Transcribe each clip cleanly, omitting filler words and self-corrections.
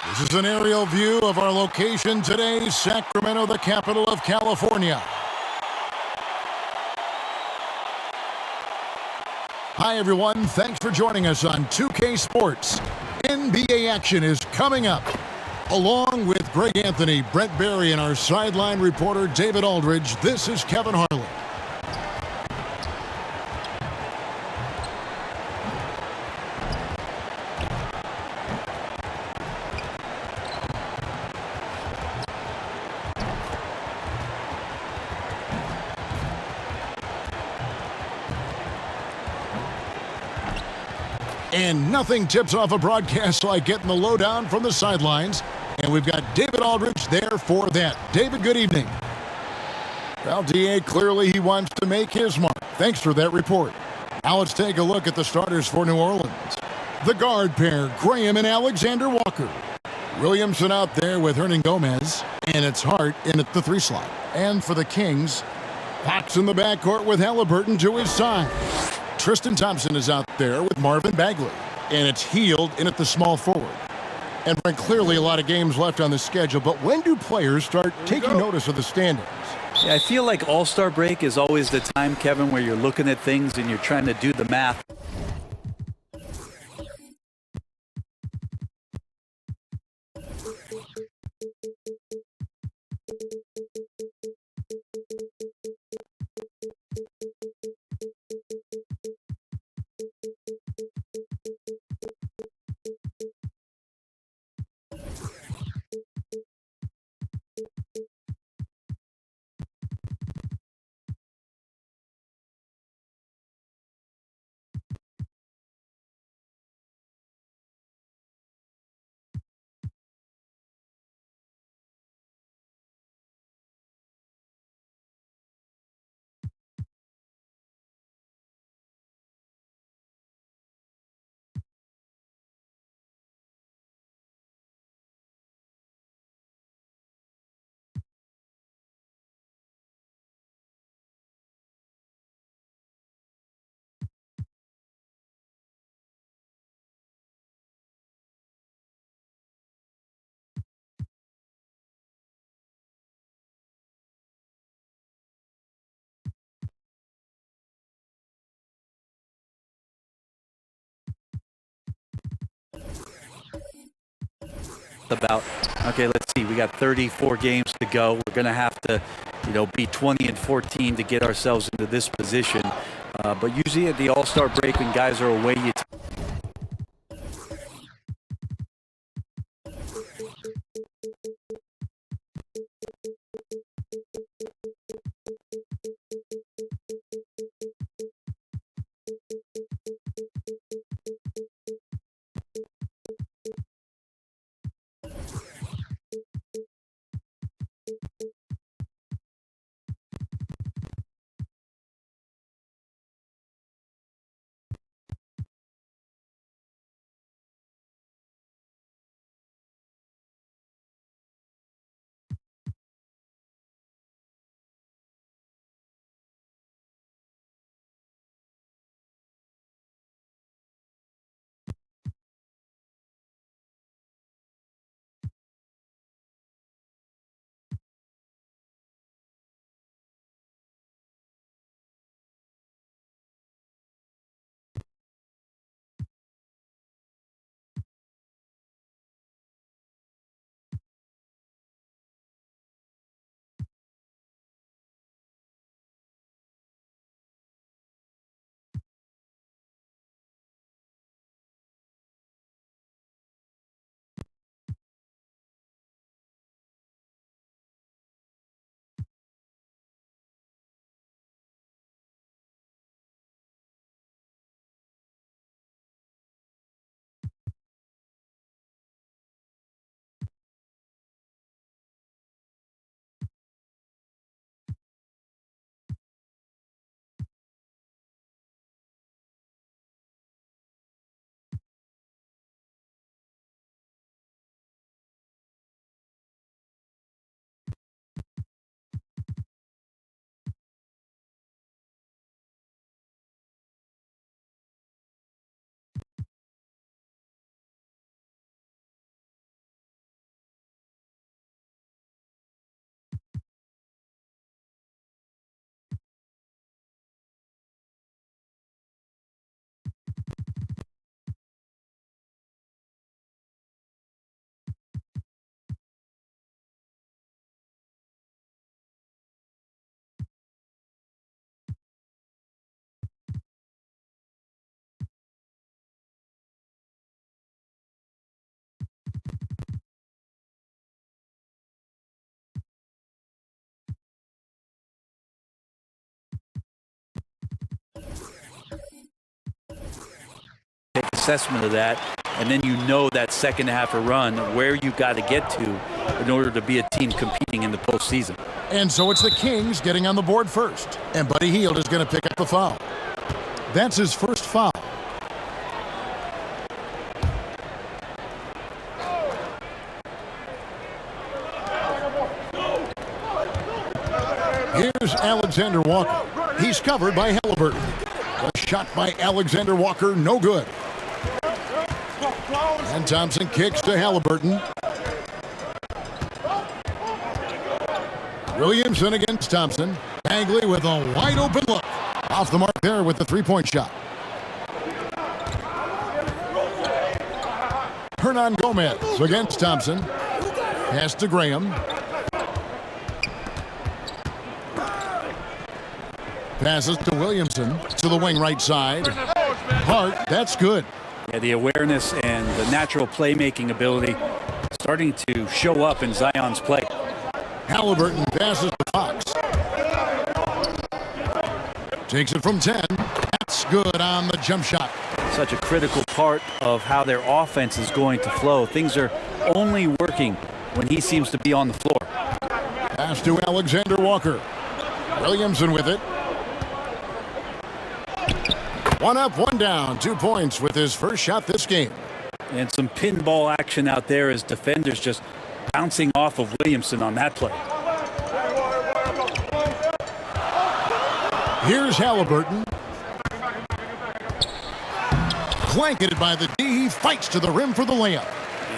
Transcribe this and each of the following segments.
This is an aerial view of our location today, Sacramento, the capital of California. Hi, everyone. Thanks for joining us on 2K Sports. NBA action is coming up. Along with Greg Anthony, Brent Barry, and our sideline reporter, David Aldridge, this is Kevin Harlan. And nothing tips off a broadcast like getting the lowdown from the sidelines. And we've got David Aldridge there for that. David, good evening. Well, D.A., clearly he wants to make his mark. Thanks for that report. Now let's take a look at the starters for New Orleans. The guard pair, Graham and Alexander Walker. Williamson out there with Hernan Gomez. And it's Hart in at the 3 slot. And for the Kings, Fox in the backcourt with Halliburton to his side. Tristan Thompson is out there with Marvin Bagley. And it's Hield in at the small forward. And Frank, clearly a lot of games left on the schedule, but when do players start taking notice of the standings? Yeah, I feel like All-Star break is always the time, Kevin, where you're looking at things and you're trying to do the math. Okay, let's see. We got 34 games to go. We're going to have to, be 20-14 to get ourselves into this position. But usually at the All-Star break, when guys are away, you assessment of that, and then you know that second half of run where you got to get to in order to be a team competing in the postseason. And so it's the Kings getting on the board first. And Buddy Hield is going to pick up the foul. That's his first foul. Here's Alexander Walker. He's covered by Halliburton. A shot by Alexander Walker, no good. And Thompson kicks to Halliburton. Williamson against Thompson. Bagley with a wide open look. Off the mark there with the three-point shot. Hernan Gomez against Thompson. Pass to Graham. Passes to Williamson to the wing right side. Hart, that's good. Yeah, the awareness and the natural playmaking ability starting to show up in Zion's play. Halliburton passes to Fox. Takes it from 10. That's good on the jump shot. Such a critical part of how their offense is going to flow. Things are only working when he seems to be on the floor. Pass to Alexander Walker. Williamson with it. One up, one down. 2 points with his first shot this game. And some pinball action out there as defenders just bouncing off of Williamson on that play. Here's Halliburton. Blanketed by the D. He fights to the rim for the layup.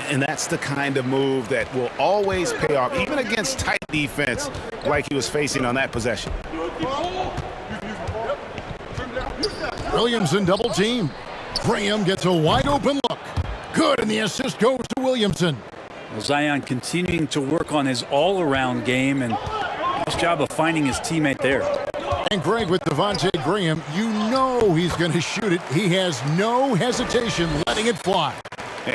And that's the kind of move that will always pay off, even against tight defense like he was facing on that possession. Williamson double team. Graham gets a wide open look. Good, and the assist goes to Williamson. Well, Zion continuing to work on his all-around game, and nice job of finding his teammate there. And Greg, with Devontae Graham, you know he's going to shoot it. He has no hesitation letting it fly.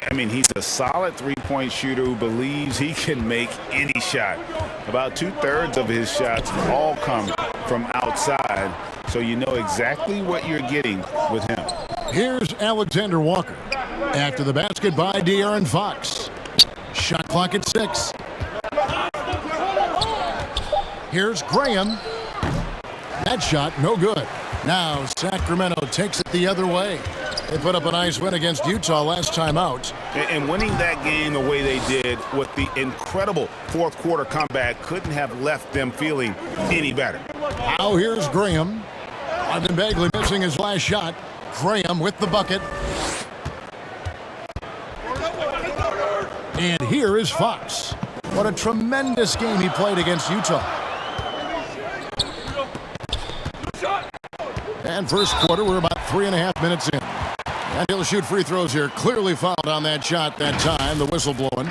I mean, he's a solid three-point shooter who believes he can make any shot. About 2/3 of his shots all come from outside, so you know exactly what you're getting with him. Here's Alexander Walker. After the basket by De'Aaron Fox. Shot clock at 6. Here's Graham. That shot, no good. Now Sacramento takes it the other way. They put up a nice win against Utah last time out. And winning that game the way they did with the incredible fourth quarter comeback couldn't have left them feeling any better. Now here's Graham. Marvin Bagley missing his last shot. Graham with the bucket. And here is Fox. What a tremendous game he played against Utah. And first quarter, we're about 3.5 minutes in. And he'll shoot free throws here. Clearly fouled on that shot that time, the whistle blowing.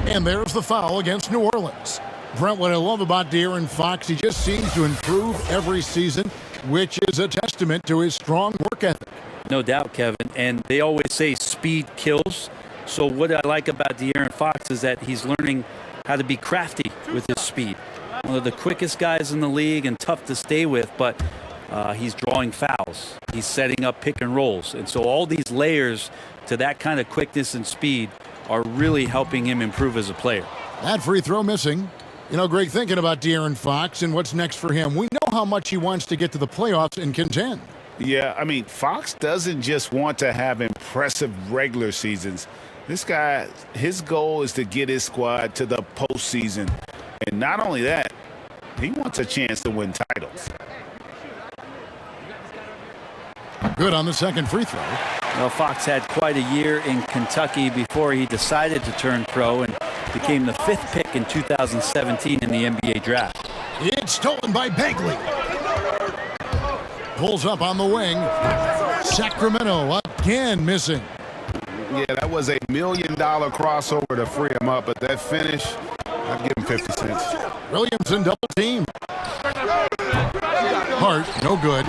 And there's the foul against New Orleans. Brent, what I love about De'Aaron Fox, he just seems to improve every season, which is a testament to his strong work ethic. No doubt, Kevin. And they always say speed kills. So what I like about De'Aaron Fox is that he's learning how to be crafty with his speed. One of the quickest guys in the league and tough to stay with, but he's drawing fouls. He's setting up pick and rolls. And so all these layers to that kind of quickness and speed are really helping him improve as a player. That free throw missing. You know, Greg, thinking about De'Aaron Fox and what's next for him, we know how much he wants to get to the playoffs and contend. Yeah, I mean, Fox doesn't just want to have impressive regular seasons. This guy, his goal is to get his squad to the postseason. And not only that, he wants a chance to win titles. Good on the second free throw. Well, Fox had quite a year in Kentucky before he decided to turn pro and became the 5th pick in 2017 in the NBA draft. It's stolen by Bagley. Pulls up on the wing. Sacramento again missing. Yeah, that was a $1 million crossover to free him up, but that finish, I'd give him 50 cents. Williamson double team. Hart, no good.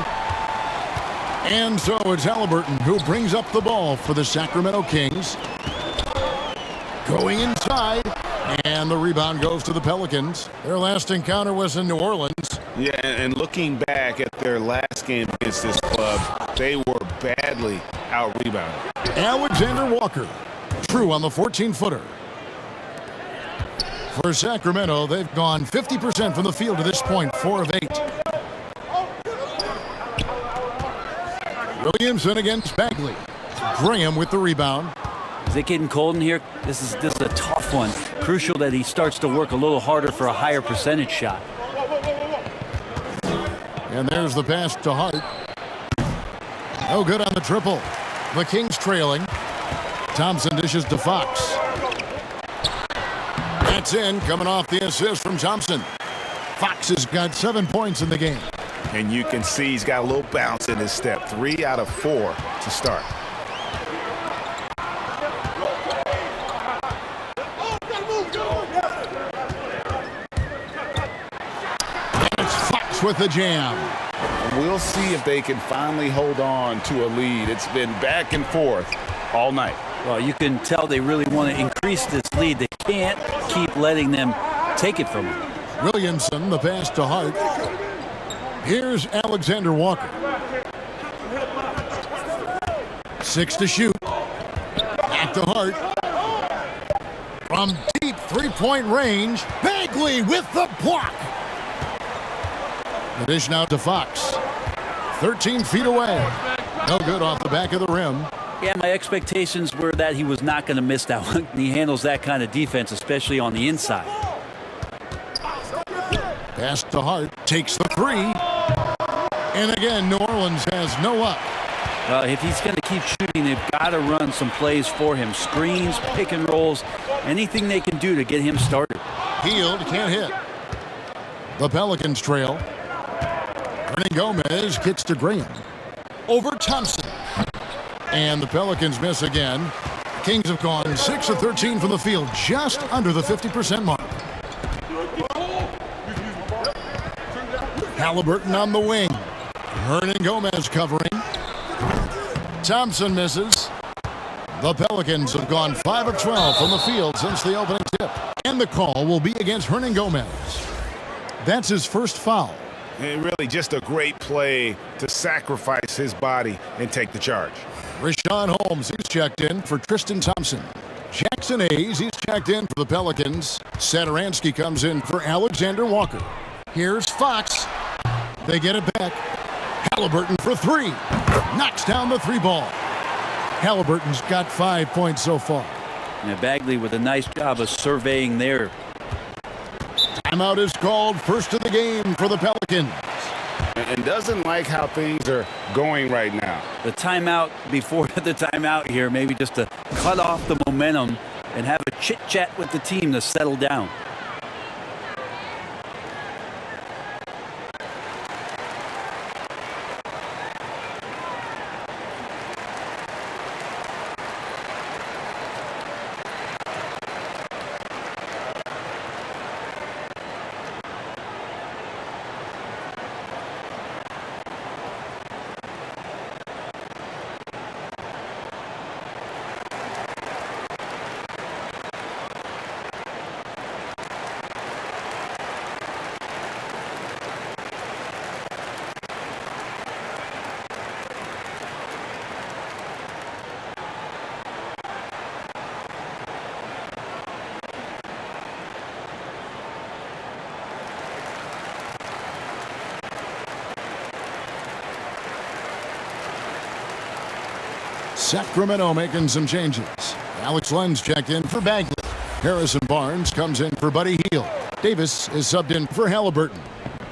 And so it's Halliburton who brings up the ball for the Sacramento Kings. Going inside, and the rebound goes to the Pelicans. Their last encounter was in New Orleans. Yeah, and looking back at their last game against this club, they were badly out-rebounded. Alexander Walker, true on the 14-footer. For Sacramento, they've gone 50% from the field to this point, 4 of 8. Williamson against Bagley. Graham with the rebound. Is it getting cold in here? This is a tough one. Crucial that he starts to work a little harder for a higher percentage shot. And there's the pass to Hart. No good on the triple. The Kings trailing. Thompson dishes to Fox. That's in, coming off the assist from Thompson. Fox has got 7 points in the game. And you can see he's got a little bounce in his step. 3 out of 4 to start. And it's Fox with the jam. We'll see if they can finally hold on to a lead. It's been back and forth all night. Well, you can tell they really want to increase this lead. They can't keep letting them take it from them. Williamson, the pass to Hart. Here's Alexander Walker. 6 to shoot. Back to Hart. From deep three-point range, Bagley with the block. The dish now to Fox. 13 feet away. No good off the back of the rim. Yeah, my expectations were that he was not going to miss that one. He handles that kind of defense, especially on the inside. Pass to Hart. Takes the three. And again, New Orleans has no luck. Well, if he's going to keep shooting, they've got to run some plays for him. Screens, pick and rolls, anything they can do to get him started. Hield can't hit. The Pelicans trail. Gomez gets to Graham. Over Thompson. And the Pelicans miss again. Kings have gone 6 of 13 from the field, just under the 50% mark. Halliburton on the wing. Gomez covering. Thompson misses. The Pelicans have gone 5 of 12 from the field since the opening tip. And the call will be against Gomez. That's his first foul. And really just a great play to sacrifice his body and take the charge. Rashawn Holmes, he's checked in for Tristan Thompson. Jackson Hayes, he's checked in for the Pelicans. Satoransky comes in for Alexander Walker. Here's Fox. They get it back. Halliburton for 3. Knocks down the 3 ball. Halliburton's got 5 points so far. Yeah, Bagley with a nice job of surveying there. Timeout is called, first of the game for the Pelicans. And doesn't like how things are going right now. The timeout before the timeout here, maybe just to cut off the momentum and have a chit-chat with the team to settle down. Sacramento making some changes. Alex Lenz checked in for Bagley. Harrison Barnes comes in for Buddy Hield. Davis is subbed in for Halliburton.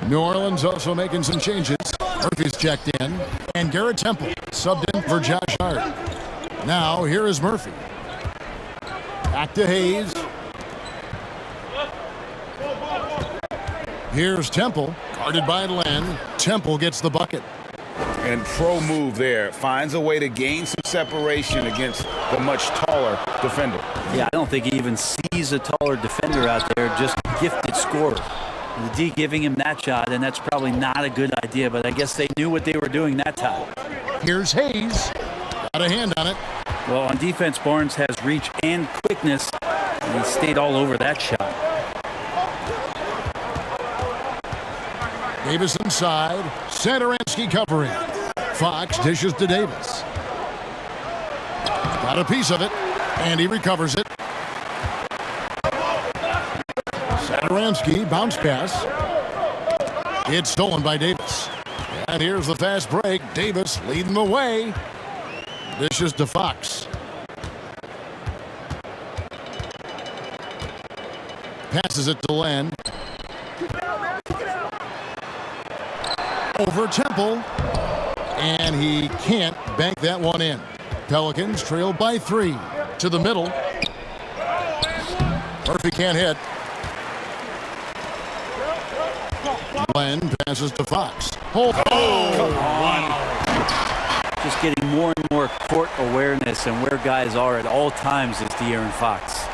New Orleans also making some changes. Murphy's checked in. And Garrett Temple subbed in for Josh Hart. Now here is Murphy. Back to Hayes. Here's Temple. Guarded by Len. Temple gets the bucket. And pro move there. Finds a way to gain some separation against the much taller defender. Yeah, I don't think he even sees a taller defender out there, just a gifted scorer. The D giving him that shot, and that's probably not a good idea, but I guess they knew what they were doing that time. Here's Hayes. Got a hand on it. Well, on defense, Barnes has reach and quickness, and he stayed all over that shot. Davis inside. Satoransky covering. Fox dishes to Davis. Got a piece of it, and he recovers it. Satoransky, bounce pass. It's stolen by Davis. And here's the fast break. Davis leading the way. Dishes to Fox. Passes it to Len. Over Temple. And he can't bank that one in. Pelicans trail by 3. To the middle. Murphy can't hit. Len passes to Fox. Oh, come on. Just getting more and more court awareness and where guys are at all times is De'Aaron Fox.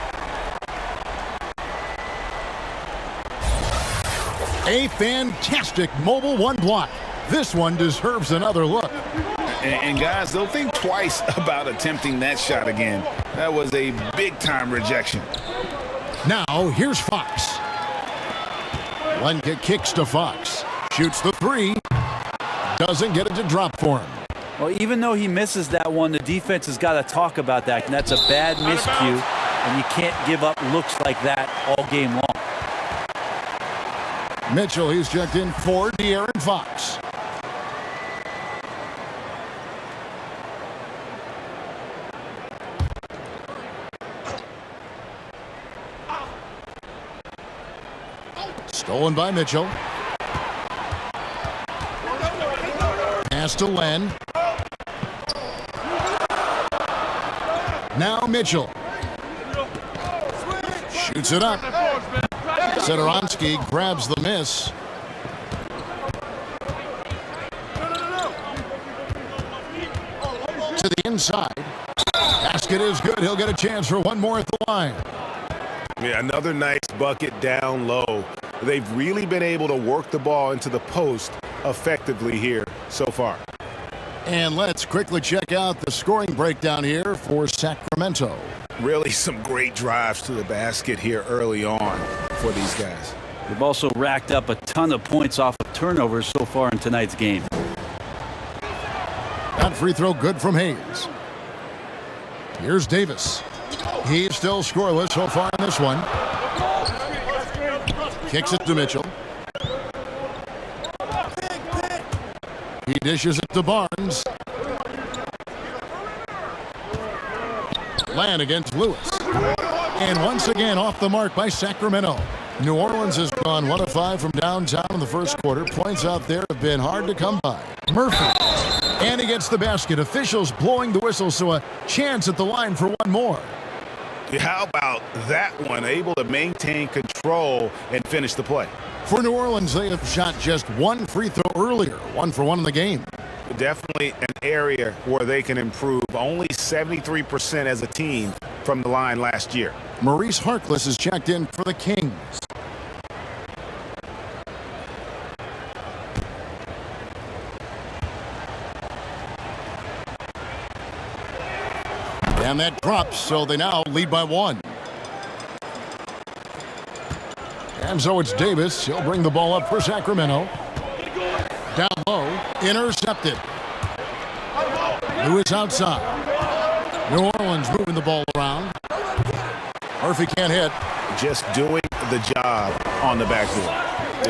A fantastic mobile one block. This one deserves another look. And guys, they'll think twice about attempting that shot again. That was a big-time rejection. Now, here's Fox. Lenka kicks to Fox. Shoots the 3. Doesn't get it to drop for him. Well, even though he misses that one, the defense has got to talk about that. And that's a bad miscue, and you can't give up looks like that all game long. Mitchell, he's checked in for De'Aaron Fox. Stolen by Mitchell. Pass to Len. Now Mitchell. Shoots it up. Satoransky grabs the miss. To the inside. Basket is good. He'll get a chance for one more at the line. Yeah, another nice bucket down low. They've really been able to work the ball into the post effectively here so far. And let's quickly check out the scoring breakdown here for Sacramento. Really some great drives to the basket here early on for these guys. They've also racked up a ton of points off of turnovers so far in tonight's game. That free throw good from Hayes. Here's Davis. He's still scoreless so far in this one. Kicks it to Mitchell. He dishes it to Barnes. Land against Lewis. And once again off the mark by Sacramento. New Orleans has gone 1 of 5 from downtown in the first quarter. Points out there have been hard to come by. Murphy. And he gets the basket. Officials blowing the whistle, so a chance at the line for one more. How about that one? Able to maintain control and finish the play. For New Orleans, they have shot just one free throw earlier. 1 for 1 in the game. Definitely an area where they can improve. Only 73% as a team from the line last year. Maurice Harkless is checked in for the Kings. And that drops, so they now lead by 1. And so it's Davis. He'll bring the ball up for Sacramento. Down low. Intercepted. Lewis outside. New Orleans moving the ball around. Murphy can't hit. Just doing the job on the backboard.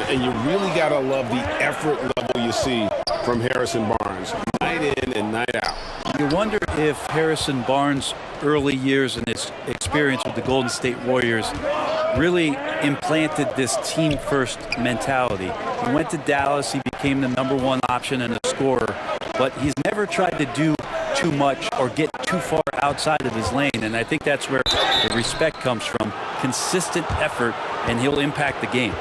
And you really got to love the effort level you see from Harrison Barnes. Night in and night out. You wonder if Harrison Barnes' early years and his experience with the Golden State Warriors really implanted this team-first mentality. He went to Dallas, he became the #1 option and a scorer, but he's never tried to do too much or get too far outside of his lane, and I think that's where the respect comes from. Consistent effort, and he'll impact the game.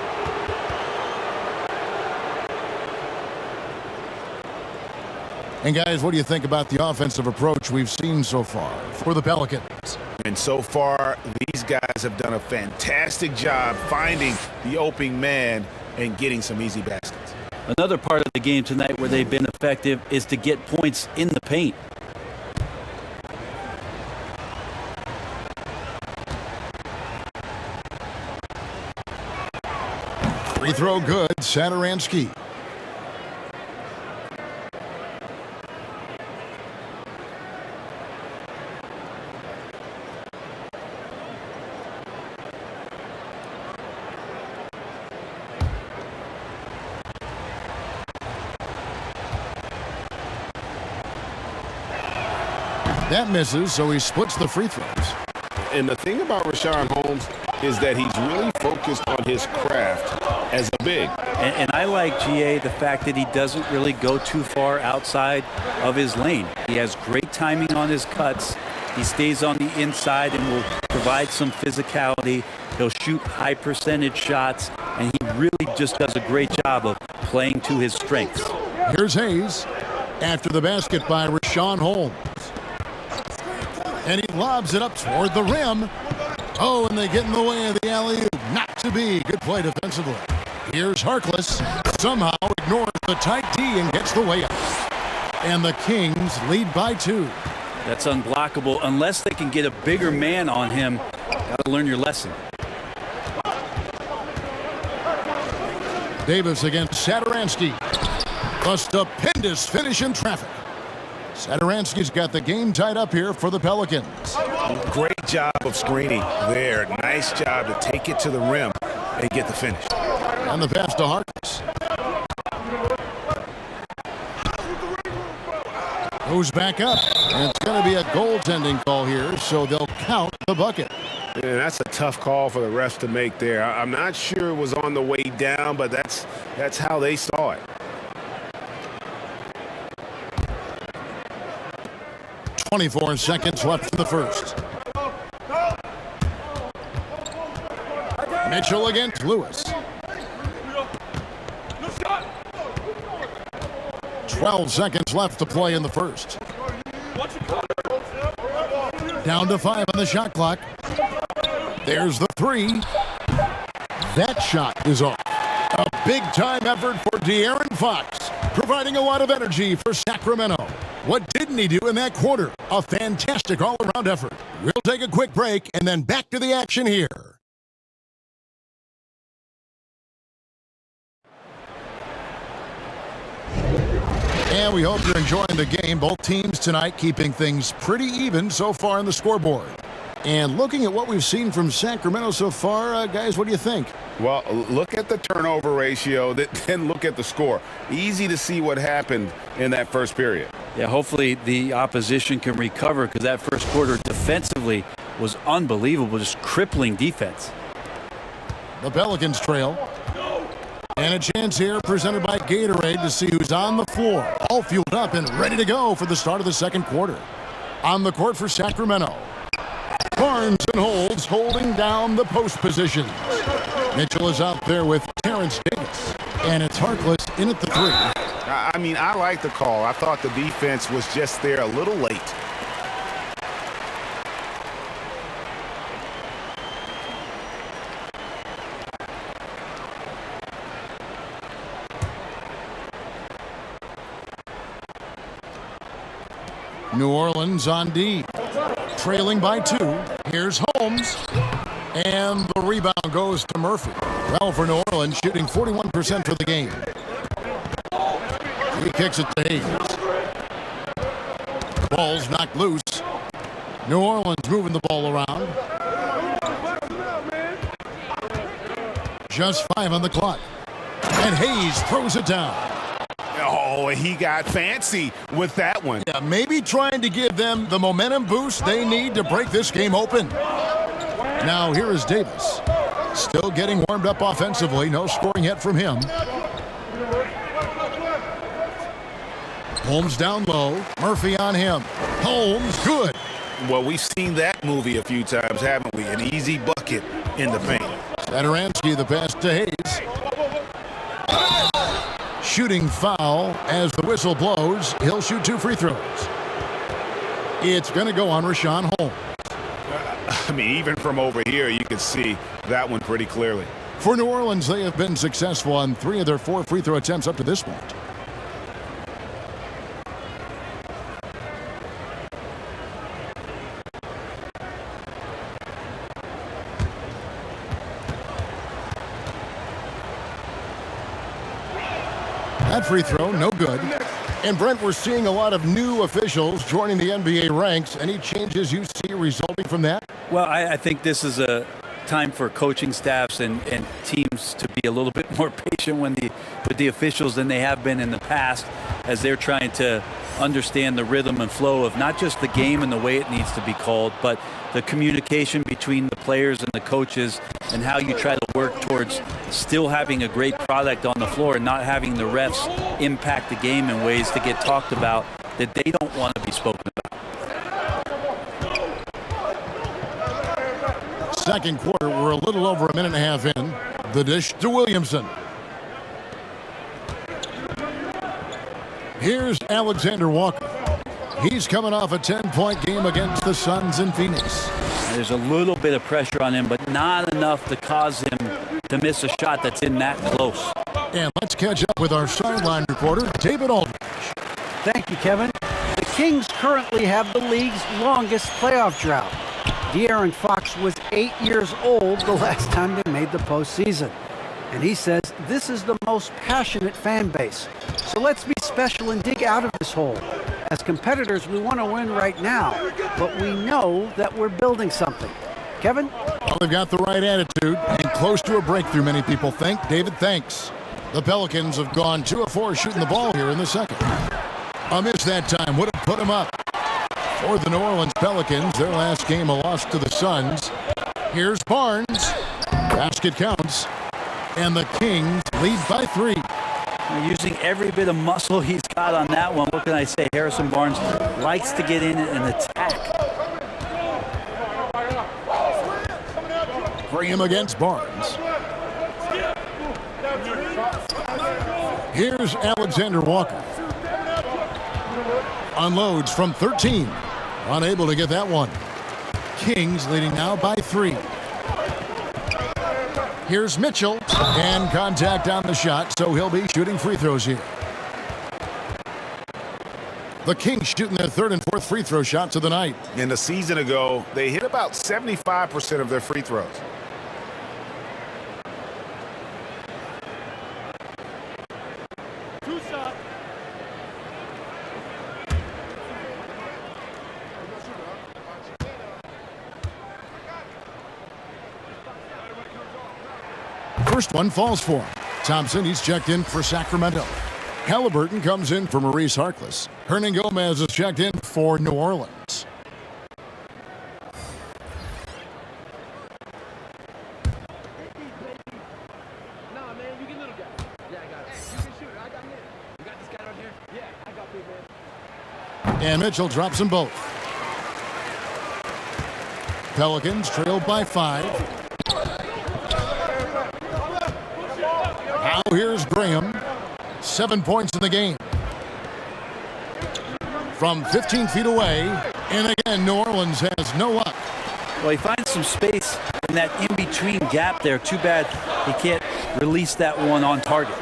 And guys, what do you think about the offensive approach we've seen so far for the Pelicans? And so far, these guys have done a fantastic job finding the open man and getting some easy baskets. Another part of the game tonight where they've been effective is to get points in the paint. Free throw good, Satoransky. That misses, so he splits the free throws. And the thing about Richaun Holmes is that he's really focused on his craft as a big. And I like GA the fact that he doesn't really go too far outside of his lane. He has great timing on his cuts. He stays on the inside and will provide some physicality. He'll shoot high percentage shots, and he really just does a great job of playing to his strengths. Here's Hayes after the basket by Richaun Holmes. And he lobs it up toward the rim. Oh, and they get in the way of the alley-oop. Not to be. Good play defensively. Here's Harkless. Somehow ignores the tight D and gets the way up. And the Kings lead by 2. That's unblockable unless they can get a bigger man on him. Got to learn your lesson. Davis against Satoransky. A stupendous finish in traffic. Satoransky's got the game tied up here for the Pelicans. Great job of screening there. Nice job to take it to the rim and get the finish. And the pass to Harkless. Goes back up. And it's going to be a goaltending call here, so they'll count the bucket. And that's a tough call for the refs to make there. I'm not sure it was on the way down, but that's how they saw it. 24 seconds left in the first. Mitchell against Lewis. 12 seconds left to play in the first. Down to 5 on the shot clock. There's the 3. That shot is off. A big-time effort for De'Aaron Fox, providing a lot of energy for Sacramento. What didn't he do in that quarter? A fantastic all-around effort. We'll take a quick break and then back to the action here. And we hope you're enjoying the game. Both teams tonight keeping things pretty even so far on the scoreboard. And looking at what we've seen from Sacramento so far, guys, what do you think? Well, look at the turnover ratio, then look at the score. Easy to see what happened in that first period. Yeah, hopefully the opposition can recover because that first quarter defensively was unbelievable, just crippling defense. The Pelicans trail. And a chance here presented by Gatorade to see who's on the floor, all fueled up and ready to go for the start of the second quarter. On the court for Sacramento, Barnes and Holds holding down the post positions. Mitchell is out there with Terrence Davis, and it's Harkless in at the 3. I mean, I like the call. I thought the defense was just there a little late. New Orleans on D, trailing by 2. Here's Holmes, and the rebound goes to Murphy. Well, for New Orleans, shooting 41% for the game. He kicks it to Hayes. Ball's knocked loose. New Orleans moving the ball around. Just 5 on the clock. And Hayes throws it down. Oh, he got fancy with that one. Yeah, maybe trying to give them the momentum boost they need to break this game open. Now here is Davis. Still getting warmed up offensively. No scoring yet from him. Holmes down low. Murphy on him. Holmes, good. Well, we've seen that movie a few times, haven't we? An easy bucket in the paint. Satoransky, the pass to Hayes. Shooting foul as the whistle blows. He'll shoot 2 free throws. It's going to go on Richaun Holmes. I mean, even from over here, you can see that one pretty clearly. For New Orleans, they have been successful on 3 of their 4 free throw attempts up to this point. That free throw, no good. And Brent, we're seeing a lot of new officials joining the NBA ranks. Any changes you see resulting from that? Well, I think this is a time for coaching staffs and teams to be a little bit more patient with the officials than they have been in the past, as they're trying to understand the rhythm and flow of not just the game and the way it needs to be called, but the communication between the players and the coaches, and how you try to work towards still having a great product on the floor and not having the refs impact the game in ways to get talked about that they don't want to be spoken about. Second quarter, we're a little over a minute and a half in. The dish to Williamson. Here's Alexander Walker. He's coming off a 10-point game against the Suns in Phoenix. There's a little bit of pressure on him, but not enough to cause him to miss a shot that's in that close. And let's catch up with our sideline reporter, David Aldridge. Thank you, Kevin. The Kings currently have the league's longest playoff drought. De'Aaron Fox was 8 years old the last time they made the postseason. And he says this is the most passionate fan base. So let's be special and dig out of this hole. As competitors, we want to win right now, but we know that we're building something. Kevin? Well, they've got the right attitude and close to a breakthrough, many people think. David, thanks. The Pelicans have gone 2 of 4 shooting the ball here in the second. A miss that time would have put them up. For the New Orleans Pelicans, their last game a loss to the Suns. Here's Barnes. Basket counts. And the Kings lead by 3. Using every bit of muscle he's got on that one. What can I say? Harrison Barnes likes to get in and attack. Graham against Barnes. Here's Alexander Walker. Unloads from 13. Unable to get that one. Kings leading now by 3. Here's Mitchell, and contact on the shot, so he'll be shooting free throws here. The Kings shooting their 3rd and 4th free throw shots of the night. And a season ago, they hit about 75% of their free throws. First one falls for him. Thompson, he's checked in for Sacramento. Halliburton comes in for Maurice Harkless. Hernan Gomez is checked in for New Orleans. And Mitchell drops them both. Pelicans trailed by 5. Now here's Graham. 7 points in the game. From 15 feet away. And again, New Orleans has no luck. Well, he finds some space in that in-between gap there. Too bad he can't release that one on target.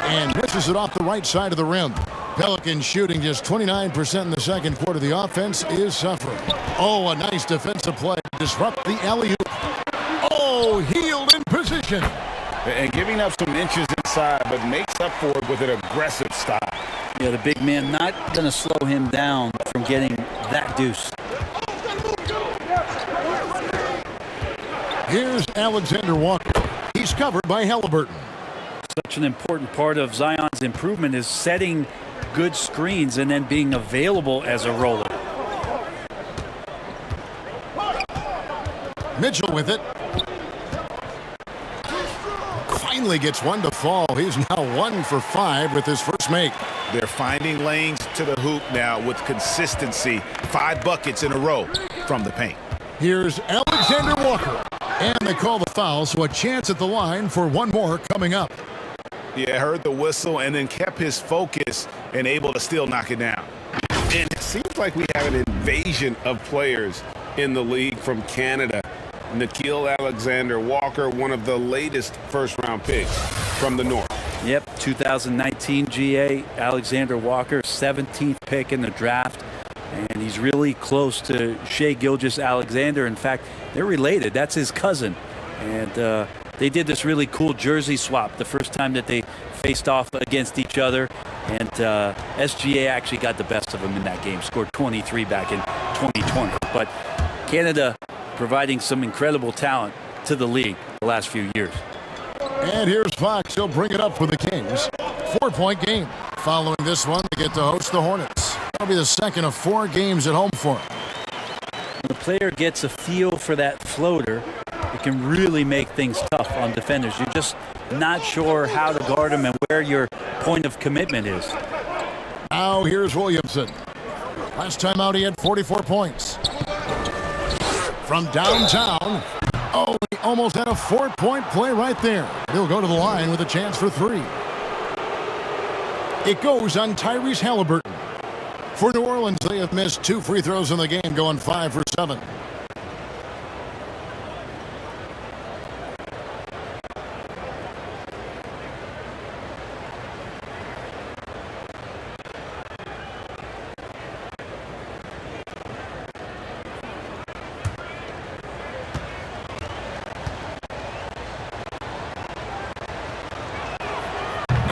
And misses it off the right side of the rim. Pelicans shooting just 29% in the second quarter. The offense is suffering. Oh, a nice defensive play to disrupt the alley-oop. Oh, healed in position. And giving up some inches inside, but makes up for it with an aggressive style. Yeah, the big man not going to slow him down from getting that deuce. Here's Alexander Walker. He's covered by Halliburton. Such an important part of Zion's improvement is setting good screens and then being available as a roller. Mitchell with it. Finally gets one to fall. He's now 1 for 5 with his first make. They're finding lanes to the hoop now with consistency. 5 buckets in a row from the paint. Here's Alexander Walker. And they call the foul, so a chance at the line for one more coming up. Yeah, heard the whistle and then kept his focus and able to still knock it down. And it seems like we have an invasion of players in the league from Canada. Nickeil Alexander-Walker, one of the latest first-round picks from the North. Yep, 2019 GA, Alexander Walker, 17th pick in the draft. And he's really close to Shai Gilgeous-Alexander. In fact, they're related. That's his cousin. And they did this really cool jersey swap the first time that they faced off against each other. And SGA actually got the best of him in that game, scored 23 back in 2020. But Canada providing some incredible talent to the league the last few years. And here's Fox. He'll bring it up for the Kings. 4-point game. Following this one, they get to host the Hornets. That'll be the second of 4 games at home for them. When the player gets a feel for that floater, it can really make things tough on defenders. You're just not sure how to guard them and where your point of commitment is. Now here's Williamson. Last time out he had 44 points. From downtown, oh, he almost had a 4-point play right there. He'll go to the line with a chance for 3. It goes on Tyrese Halliburton. For New Orleans, they have missed 2 free throws in the game, going 5 for 7.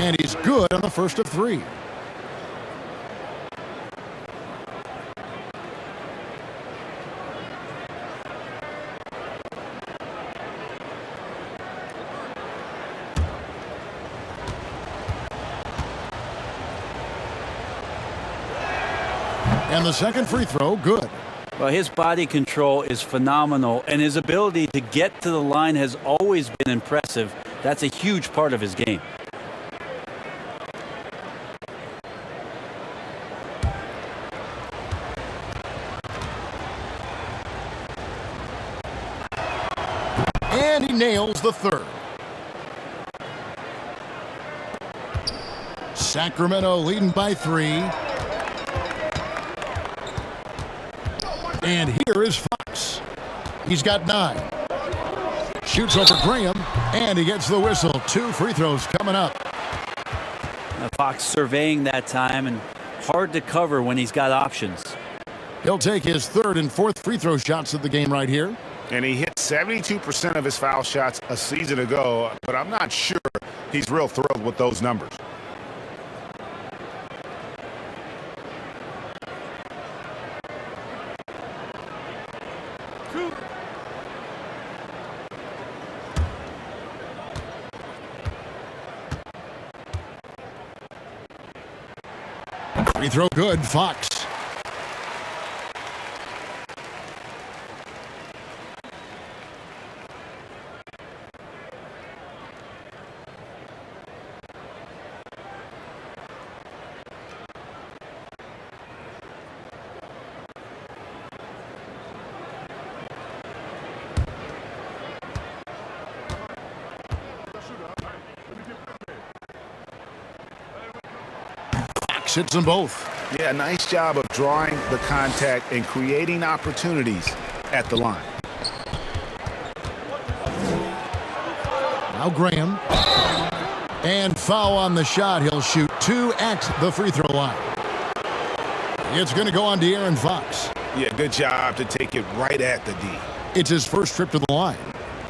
And he's good on the first of 3. And the second free throw, good. Well, his body control is phenomenal, and his ability to get to the line has always been impressive. That's a huge part of his game. And he nails the third. Sacramento leading by 3. And here is Fox. He's got 9. Shoots over Graham, and he gets the whistle. 2 free throws coming up. Fox surveying that time, and hard to cover when he's got options. He'll take his 3rd and 4th free throw shots of the game right here. And he hit 72% of his foul shots a season ago, but I'm not sure he's real thrilled with those numbers. Free throw good, Fox. Hits them both. Yeah, nice job of drawing the contact and creating opportunities at the line. Now Graham. And foul on the shot. He'll shoot 2 at the free throw line. It's going to go on De'Aaron Fox. Yeah, good job to take it right at the D. It's his first trip to the line.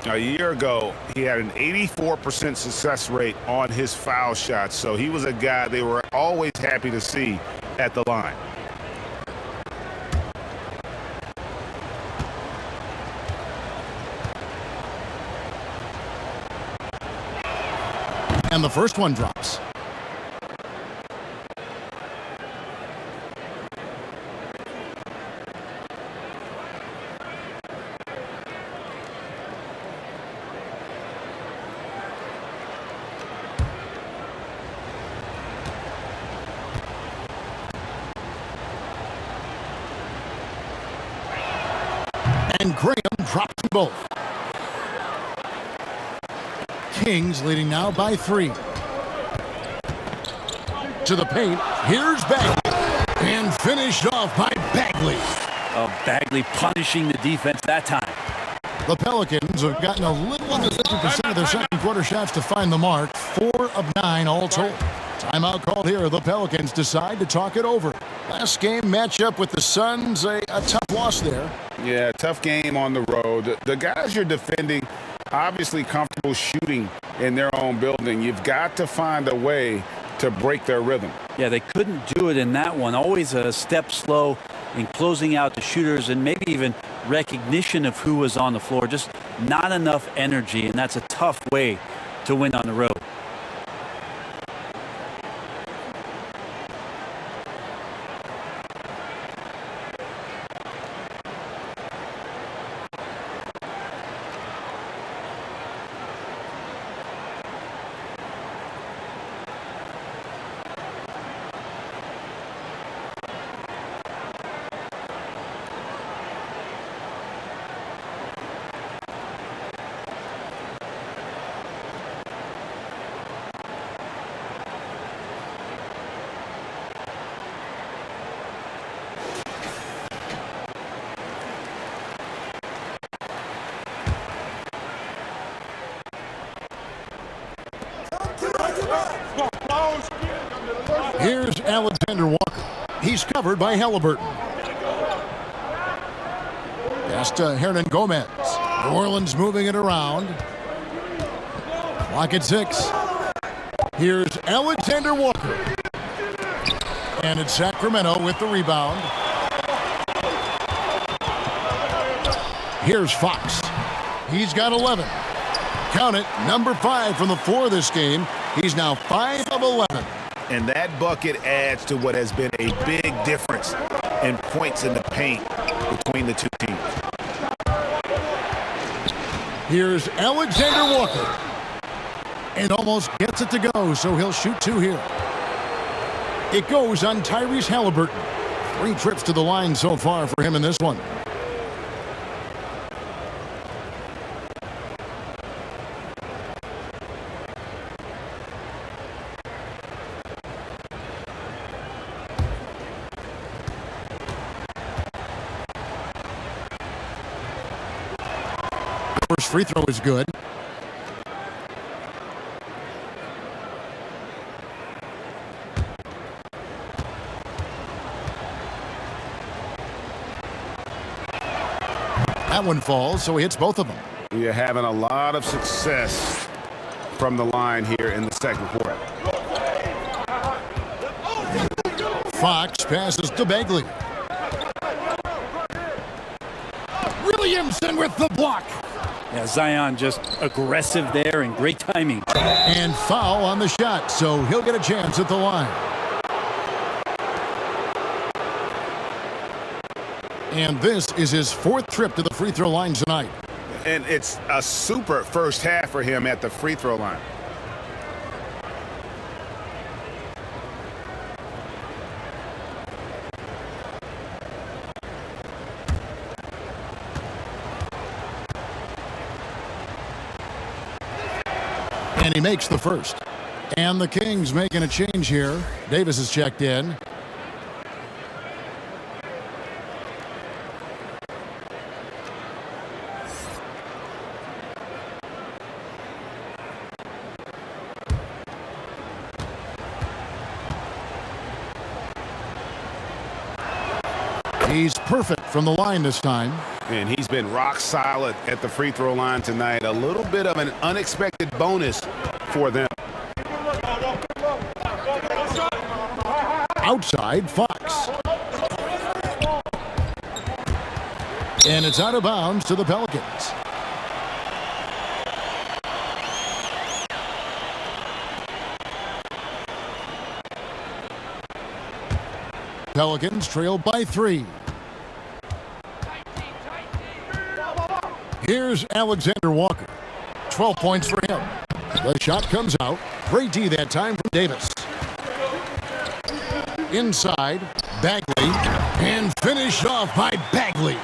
A year ago, he had an 84% success rate on his foul shots, so he was a guy they were always happy to see at the line. And the first one drops. And Graham drops them both. Kings leading now by 3. To the paint. Here's Bagley. And finished off by Bagley. Oh, Bagley punishing the defense that time. The Pelicans have gotten a little under 50% of their second quarter shots to find the mark. 4 of 9 all told. Timeout called here. The Pelicans decide to talk it over. Last game matchup with the Suns, a tough loss there. Yeah, tough game on the road. The guys you're defending, obviously comfortable shooting in their own building. You've got to find a way to break their rhythm. Yeah, they couldn't do it in that one. Always a step slow in closing out the shooters and maybe even recognition of who was on the floor. Just not enough energy, and that's a tough way to win on the road. Here's Alexander Walker. He's covered by Halliburton. Pass to Hernan Gomez. New Orleans moving it around. Clock at 6. Here's Alexander Walker. And it's Sacramento with the rebound. Here's Fox. He's got 11. Count it, number 5 from the floor this game. He's now 5 of 11. And that bucket adds to what has been a big difference in points in the paint between the two teams. Here's Alexander Walker. And almost gets it to go, so he'll shoot 2 here. It goes on Tyrese Halliburton. 3 trips to the line so far for him in this one. First free throw is good. That one falls, so he hits both of them. You're having a lot of success from the line here in the second quarter. Fox passes to Bagley. Williamson with the block. Yeah, Zion just aggressive there and great timing. And foul on the shot, so he'll get a chance at the line. And this is his 4th trip to the free throw line tonight. And it's a super first half for him at the free throw line. And he makes the first. And the Kings making a change here. Davis is checked in. He's perfect from the line this time. And he's been rock solid at the free throw line tonight. A little bit of an unexpected bonus for them. Outside, Fox. And it's out of bounds to the Pelicans. Pelicans trail by 3. Here's Alexander Walker. 12 points for him. The shot comes out. Great D that time from Davis. Inside, Bagley. And finished off by Bagley.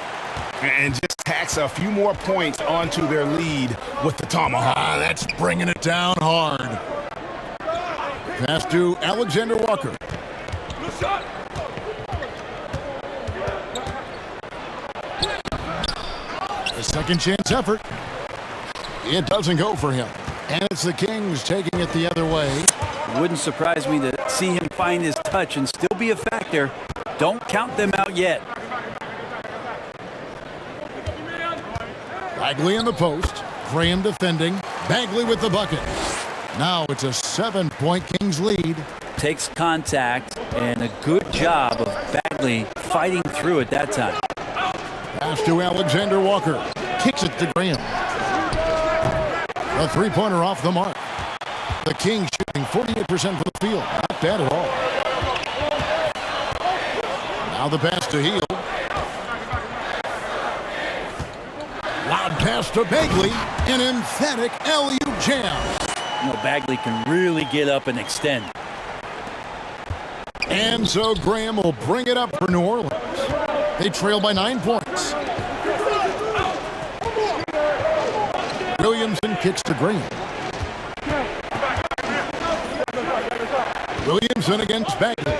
And just tacks a few more points onto their lead with the tomahawk. That's bringing it down hard. Pass to Alexander Walker. A second chance effort. It doesn't go for him. And it's the Kings taking it the other way. Wouldn't surprise me to see him find his touch and still be a factor. Don't count them out yet. Bagley in the post. Graham defending. Bagley with the bucket. Now it's a 7-point Kings lead. Takes contact and a good job of Bagley fighting through at that time. Pass to Alexander Walker. Kicks it to Graham. A 3-pointer off the mark. The Kings shooting 48% from the field. Not bad at all. Now the pass to Hield. Loud pass to Bagley. An emphatic alley-oop jam. You know, Bagley can really get up and extend. And so Graham will bring it up for New Orleans. They trail by 9 points. Williamson kicks to Graham. Williamson against Bagley.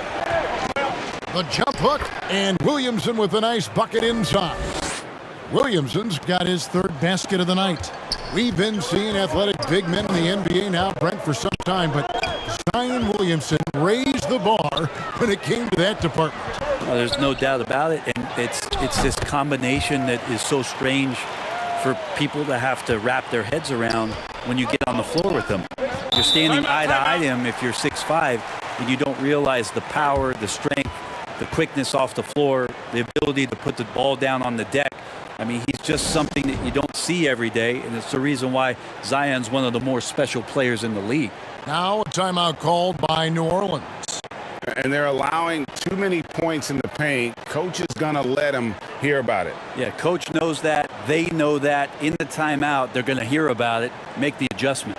The jump hook, and Williamson with a nice bucket inside. Williamson's got his 3rd basket of the night. We've been seeing athletic big men in the NBA now, Brent, for some time, but Zion Williamson raised the bar when it came to that department. Well, there's no doubt about it, and it's this combination that is so strange for people to have to wrap their heads around when you get on the floor with them. You're standing eye to eye to him if you're 6'5", and you don't realize the power, the strength, the quickness off the floor, the ability to put the ball down on the deck. I mean, he's just something that you don't see every day, and it's the reason why Zion's one of the more special players in the league. Now a timeout called by New Orleans. And they're allowing too many points in the paint. Coach is going to let them hear about it. Yeah, coach knows that. They know that. In the timeout, they're going to hear about it, make the adjustment.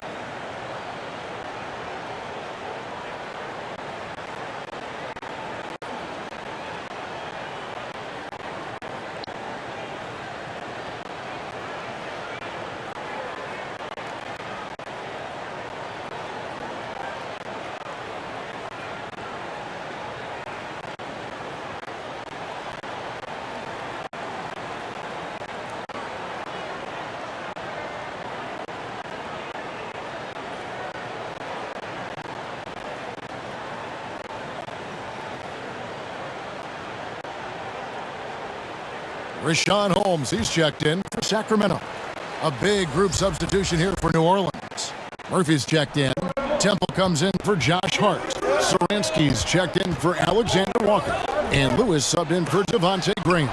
Richaun Holmes, he's checked in for Sacramento. A big group substitution here for New Orleans. Murphy's checked in. Temple comes in for Josh Hart. Saransky's checked in for Alexander Walker. And Lewis subbed in for Devontae Green.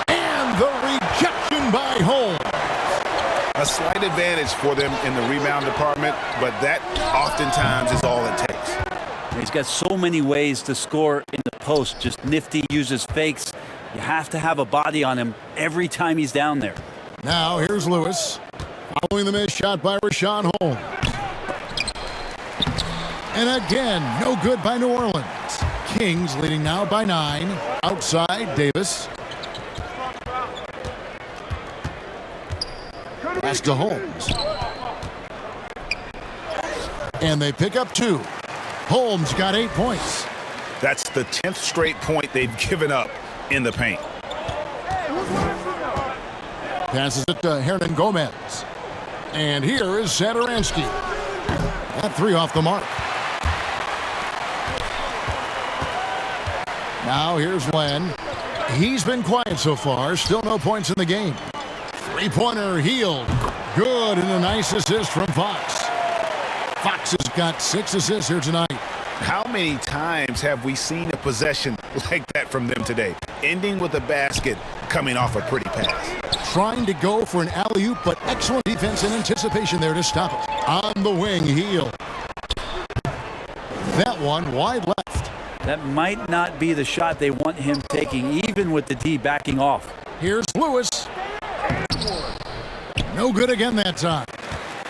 And the rejection by Holmes. A slight advantage for them in the rebound department, but that oftentimes is all it takes. He's got so many ways to score in the post. Just nifty, uses fakes. You have to have a body on him every time he's down there. Now here's Lewis. Following the missed shot by Richaun Holmes. And again, no good by New Orleans. Kings leading now by 9. Outside, Davis. Pass to Holmes. And they pick up 2. Holmes got 8 points. That's the 10th straight point they've given up in the paint. Passes it to Hernan Gomez. And here is Satoransky. That 3 off the mark. Now here's Len. He's been quiet so far. Still no points in the game. 3-pointer Hield. Good, and a nice assist from Fox. Fox has got 6 assists here tonight. How many times have we seen a possession like that from them today? Ending with a basket, coming off a pretty pass. Trying to go for an alley-oop, but excellent defense and anticipation there to stop it. On the wing, Hield. That one wide left. That might not be the shot they want him taking, even with the D backing off. Here's Lewis. No good again that time.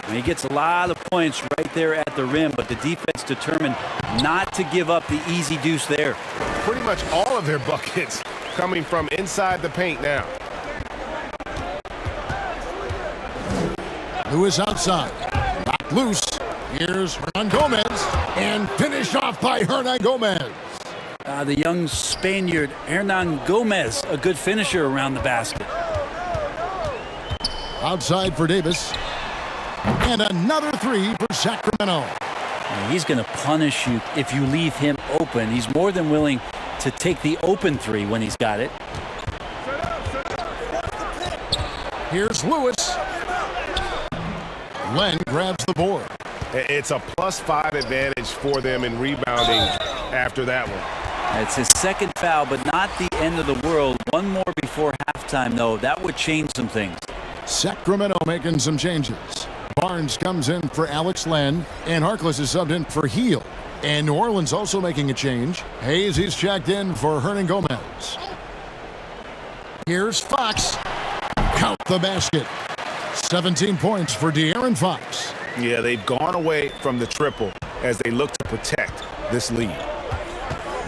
And he gets a lot of points right there at the rim, but the defense determined not to give up the easy deuce there. Pretty much all of their buckets coming from inside the paint now. Lewis outside. Knocked loose. Here's Hernan Gomez. And finished off by Hernan Gomez. The young Spaniard, Hernan Gomez, a good finisher around the basket. Outside for Davis. And another 3 for Sacramento. And he's going to punish you if you leave him open. He's more than willing to take the open 3 when he's got it. Here's Lewis. Len grabs the board. It's a +5 advantage for them in rebounding after that one. It's his second foul, but not the end of the world. One more before halftime, though. That would change some things. Sacramento making some changes. Barnes comes in for Alex Len, and Harkless is subbed in for Hield. And New Orleans also making a change. Hayes, he's checked in for Hernan Gomez. Here's Fox. Count the basket. 17 points for De'Aaron Fox. Yeah, they've gone away from the triple as they look to protect this lead.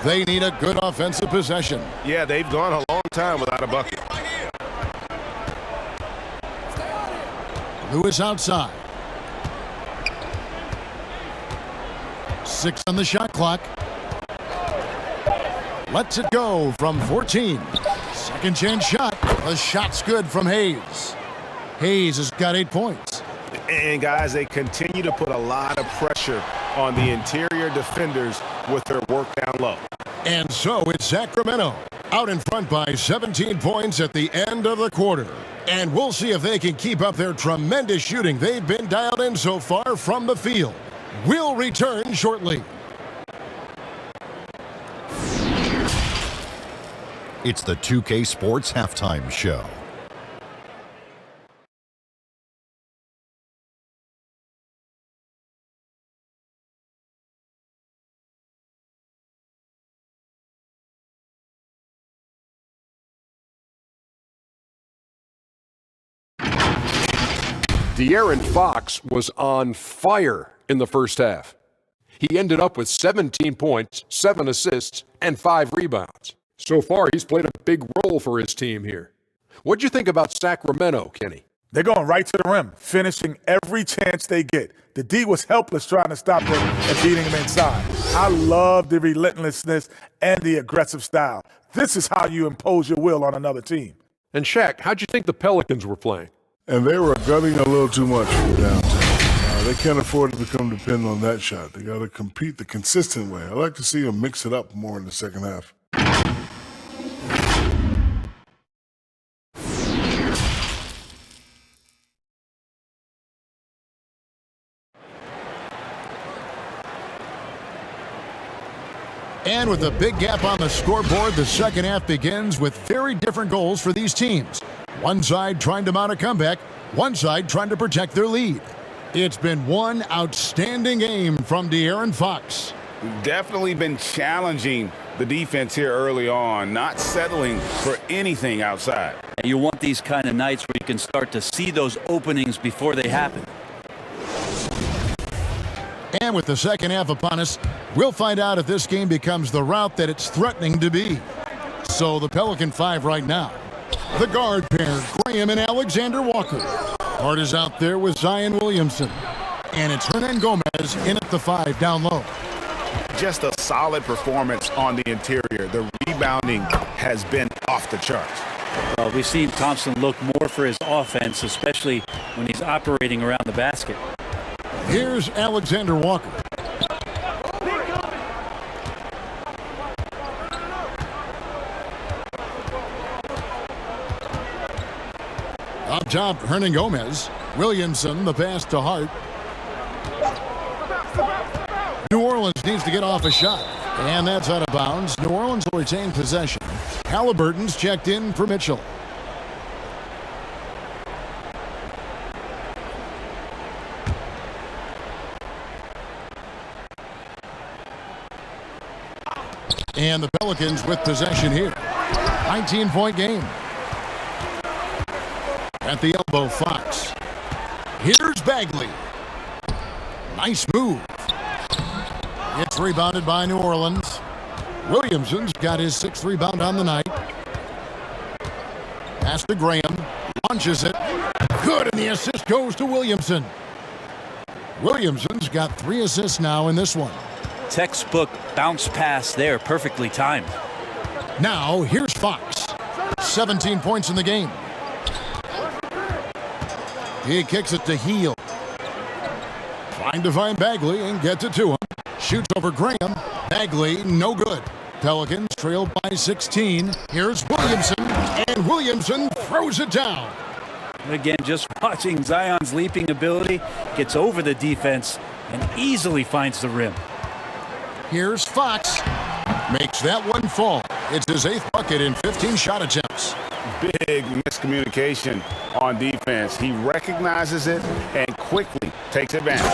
They need a good offensive possession. Yeah, they've gone a long time without a bucket. Lewis outside. 6 on the shot clock. Lets it go from 14. Second chance shot. The shot's good from Hayes. Hayes has got 8 points. And guys, they continue to put a lot of pressure on the interior defenders with their work down low. And so it's Sacramento out in front by 17 points at the end of the quarter. And we'll see if they can keep up their tremendous shooting they've been dialed in so far from the field. We'll return shortly. It's the 2K Sports Halftime Show. De'Aaron Fox was on fire in the first half. He ended up with 17 points, 7 assists, and 5 rebounds. So far, he's played a big role for his team here. What'd you think about Sacramento, Kenny? They're going right to the rim, finishing every chance they get. The D was helpless trying to stop them and beating them inside. I love the relentlessness and the aggressive style. This is how you impose your will on another team. And Shaq, how'd you think the Pelicans were playing? And they were gunning a little too much from downtown. They can't afford to become dependent on that shot. They got to compete the consistent way. I like to see them mix it up more in the second half. And with a big gap on the scoreboard, the second half begins with very different goals for these teams. One side trying to mount a comeback, one side trying to protect their lead. It's been one outstanding game from De'Aaron Fox. Definitely been challenging the defense here early on, not settling for anything outside. You want these kind of nights where you can start to see those openings before they happen. And with the second half upon us, we'll find out if this game becomes the route that it's threatening to be. So the Pelican 5 right now. The guard pair, Graham and Alexander Walker. Hart is out there with Zion Williamson. And it's Hernan Gomez in at the 5 down low. Just a solid performance on the interior. The rebounding has been off the charts. Well, we've seen Thompson look more for his offense, especially when he's operating around the basket. Here's Alexander Walker. Up top, Hernan Gomez. Williamson, the pass to Hart. New Orleans needs to get off a shot. And that's out of bounds. New Orleans will retain possession. Halliburton's checked in for Mitchell. And the Pelicans with possession here. 19-point game. At the elbow, Fox. Here's Bagley. Nice move. It's rebounded by New Orleans. Williamson's got his 6th rebound on the night. Pass to Graham. Launches it. Good, and the assist goes to Williamson. Williamson's got 3 assists now in this one. Textbook bounce pass there, perfectly timed. Now, here's Fox. 17 points in the game. He kicks it to Heel. Trying to find Bagley and gets it to him. Shoots over Graham. Bagley, no good. Pelicans trail by 16. Here's Williamson, and Williamson throws it down. Again, just watching Zion's leaping ability, gets over the defense and easily finds the rim. Here's Fox. Makes that one fall. It's his 8th bucket in 15 shot attempts. Big miscommunication on defense. He recognizes it and quickly takes advantage.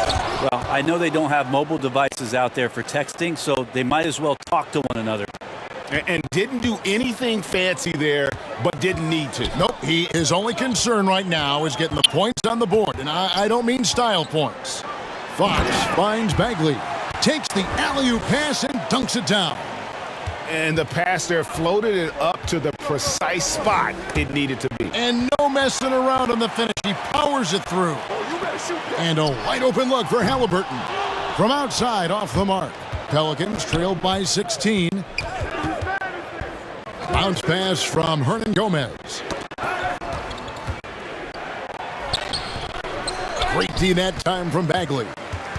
Well, I know they don't have mobile devices out there for texting, so they might as well talk to one another. And didn't do anything fancy there, but didn't need to. Nope, his only concern right now is getting the points on the board, and I don't mean style points. Fox finds Bagley, takes the alley-oop pass and dunks it down. And the pass there floated it up to the precise spot it needed to be. And no messing around on the finish. He powers it through. And a wide open look for Halliburton. From outside, off the mark. Pelicans trail by 16. Bounce pass from Hernan Gomez. Great D that time from Bagley.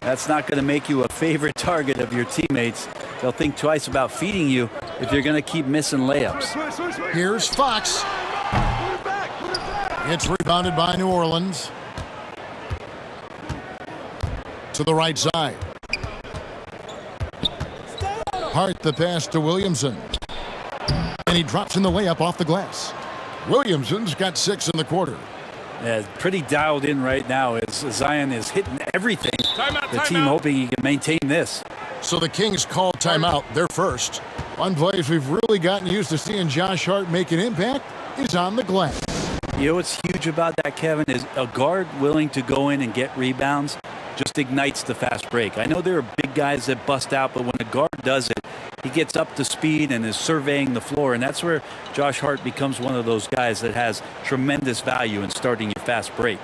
That's not going to make you a favorite target of your teammates. They'll think twice about feeding you if you're going to keep missing layups. Here's Fox. It's rebounded by New Orleans. To the right side. Hart the pass to Williamson. And he drops in the layup off the glass. Williamson's got 6 in the quarter. Yeah, pretty dialed in right now as Zion is hitting everything. The team hoping he can maintain this. So the Kings call timeout, their first. One place we've really gotten used to seeing Josh Hart make an impact is on the glass. You know what's huge about that, Kevin, is a guard willing to go in and get rebounds just ignites the fast break. I know there are big guys that bust out, but when a guard does it, he gets up to speed and is surveying the floor, and that's where Josh Hart becomes one of those guys that has tremendous value in starting your fast break.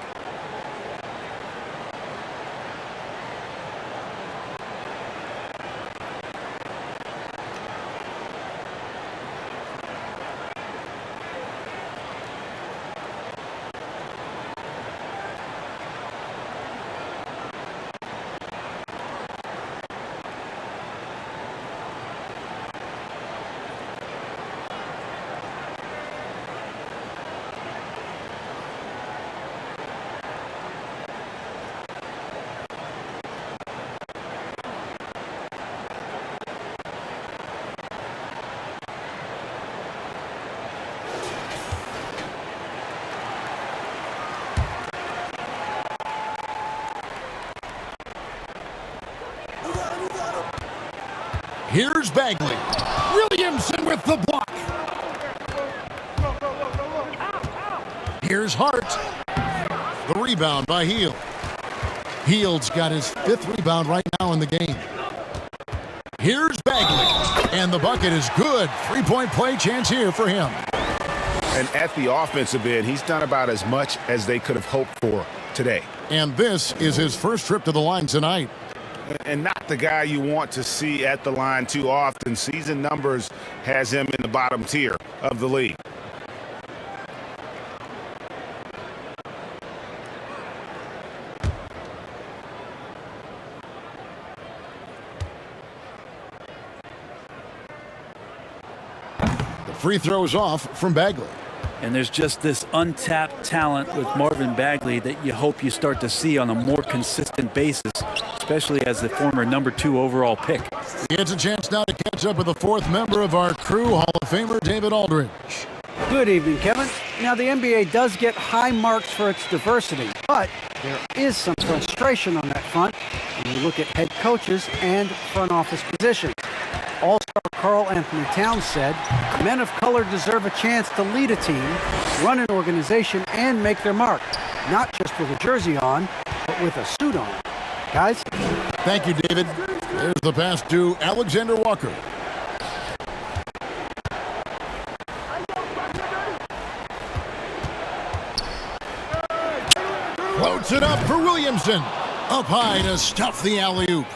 Here's Bagley. Williamson with the block. Here's Hart. The rebound by Hield. Hield's got his 5th rebound right now in the game. Here's Bagley. And the bucket is good. 3-point play chance here for him. And at the offensive end, he's done about as much as they could have hoped for today. And this is his first trip to the line tonight. And not the guy you want to see at the line too often. Season numbers has him in the bottom tier of the league. The free throw is off from Bagley. And there's just this untapped talent with Marvin Bagley that you hope you start to see on a more consistent basis, especially as the former number 2 overall pick. He gets a chance now to catch up with the 4th member of our crew, Hall of Famer David Aldridge. Good evening, Kevin. Now, the NBA does get high marks for its diversity, but there is some frustration on that front when you look at head coaches and front office positions. All-star Karl Anthony Towns said, men of color deserve a chance to lead a team, run an organization, and make their mark, not just with a jersey on, but with a suit on. Guys? Thank you, David. There's the pass to Alexander Walker. Floats it up for Williamson. Up high to stuff the alley-oop.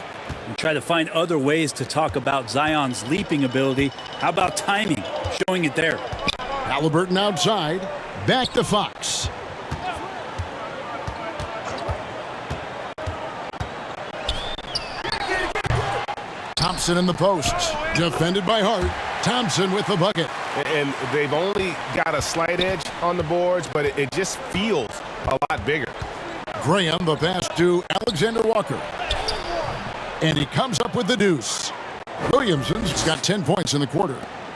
And try to find other ways to talk about Zion's leaping ability. How about timing? Showing it there. Halliburton outside. Back to Fox. Thompson in the post. Defended by Hart. Thompson with the bucket. And they've only got a slight edge on the boards, but it just feels a lot bigger. Graham, the pass to Alexander Walker. And he comes up with the deuce. Williamson's got 10 points in the quarter.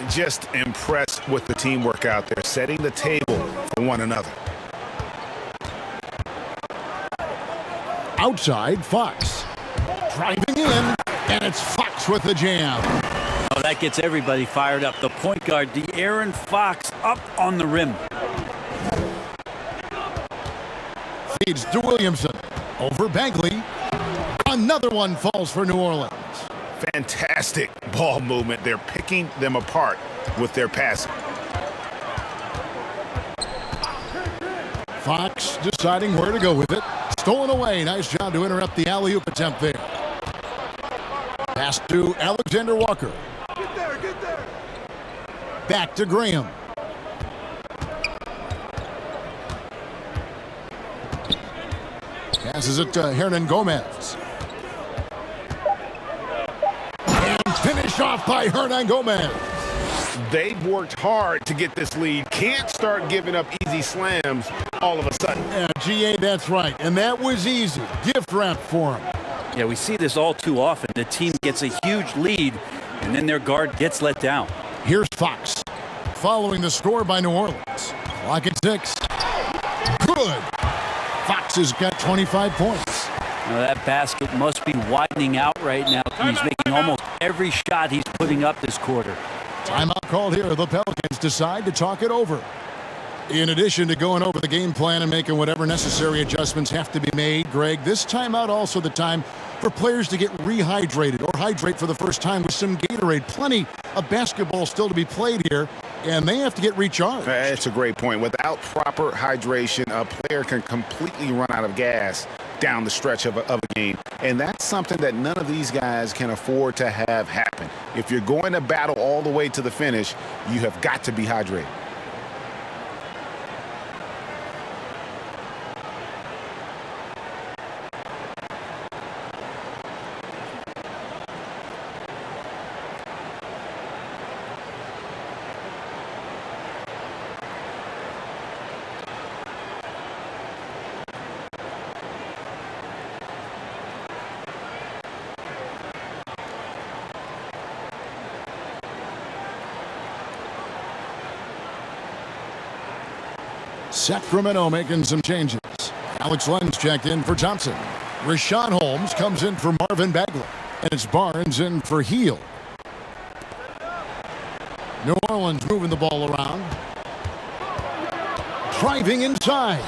Just impressed with the teamwork out there, setting the table for one another. Outside, Fox. Driving in, and it's Fox with the jam. Oh, that gets everybody fired up. The point guard, De'Aaron Fox, up on the rim. Feeds to Williamson. Over Bagley. Another one falls for New Orleans. Fantastic ball movement. They're picking them apart with their passing. Fox deciding where to go with it. Stolen away. Nice job to interrupt the alley-oop attempt there. Pass to Alexander Walker. Get there. Back to Graham. Passes it to Hernan Gomez. by Hernan Gomez. They've worked hard to get this lead. Can't start giving up easy slams all of a sudden. Yeah, GA, that's right. And that was easy. Gift wrap for him. Yeah, we see this all too often. The team gets a huge lead, and then their guard gets let down. Here's Fox, following the score by New Orleans. Clock at 6. Good. Fox has got 25 points. Now that basket must be widening out right now. He's making almost every shot he's putting up this quarter. Timeout called here. The Pelicans decide to talk it over. In addition to going over the game plan and making whatever necessary adjustments have to be made, Greg, this timeout also the time for players to get rehydrated or hydrate for the first time with some Gatorade. Plenty of basketball still to be played here, and they have to get recharged. That's a great point. Without proper hydration, a player can completely run out of gas down the stretch of a game. And that's something that none of these guys can afford to have happen. If you're going to battle all the way to the finish, you have got to be hydrated. Sacramento making some changes. Alex Lenz checked in for Thompson. Rashawn Holmes comes in for Marvin Bagley. And it's Barnes in for Heel. New Orleans moving the ball around. Driving inside.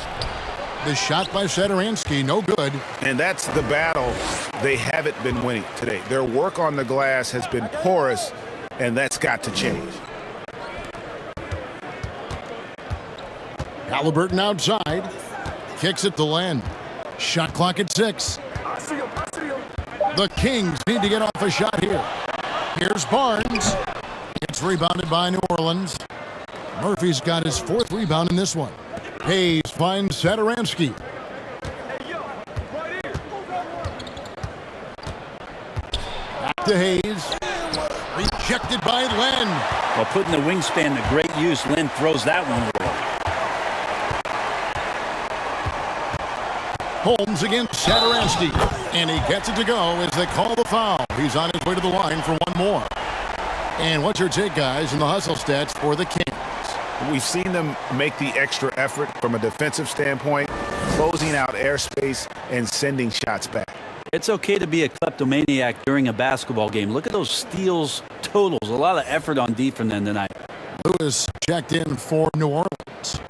The shot by Satoransky, no good. And that's the battle they haven't been winning today. Their work on the glass has been porous, and that's got to change. Halliburton outside. Kicks it to Len. Shot clock at 6. The Kings need to get off a shot here. Here's Barnes. It's rebounded by New Orleans. Murphy's got his 4th rebound in this one. Hayes finds Satoransky. Back to Hayes. Rejected by Len. While putting the wingspan to great use, Len throws that one away. Holmes against Satoransky. And he gets it to go as they call the foul. He's on his way to the line for one more. And what's your take, guys, in the hustle stats for the Kings? We've seen them make the extra effort from a defensive standpoint, closing out airspace and sending shots back. It's okay to be a kleptomaniac during a basketball game. Look at those steals totals. A lot of effort on D from them tonight. Lewis checked in for New Orleans.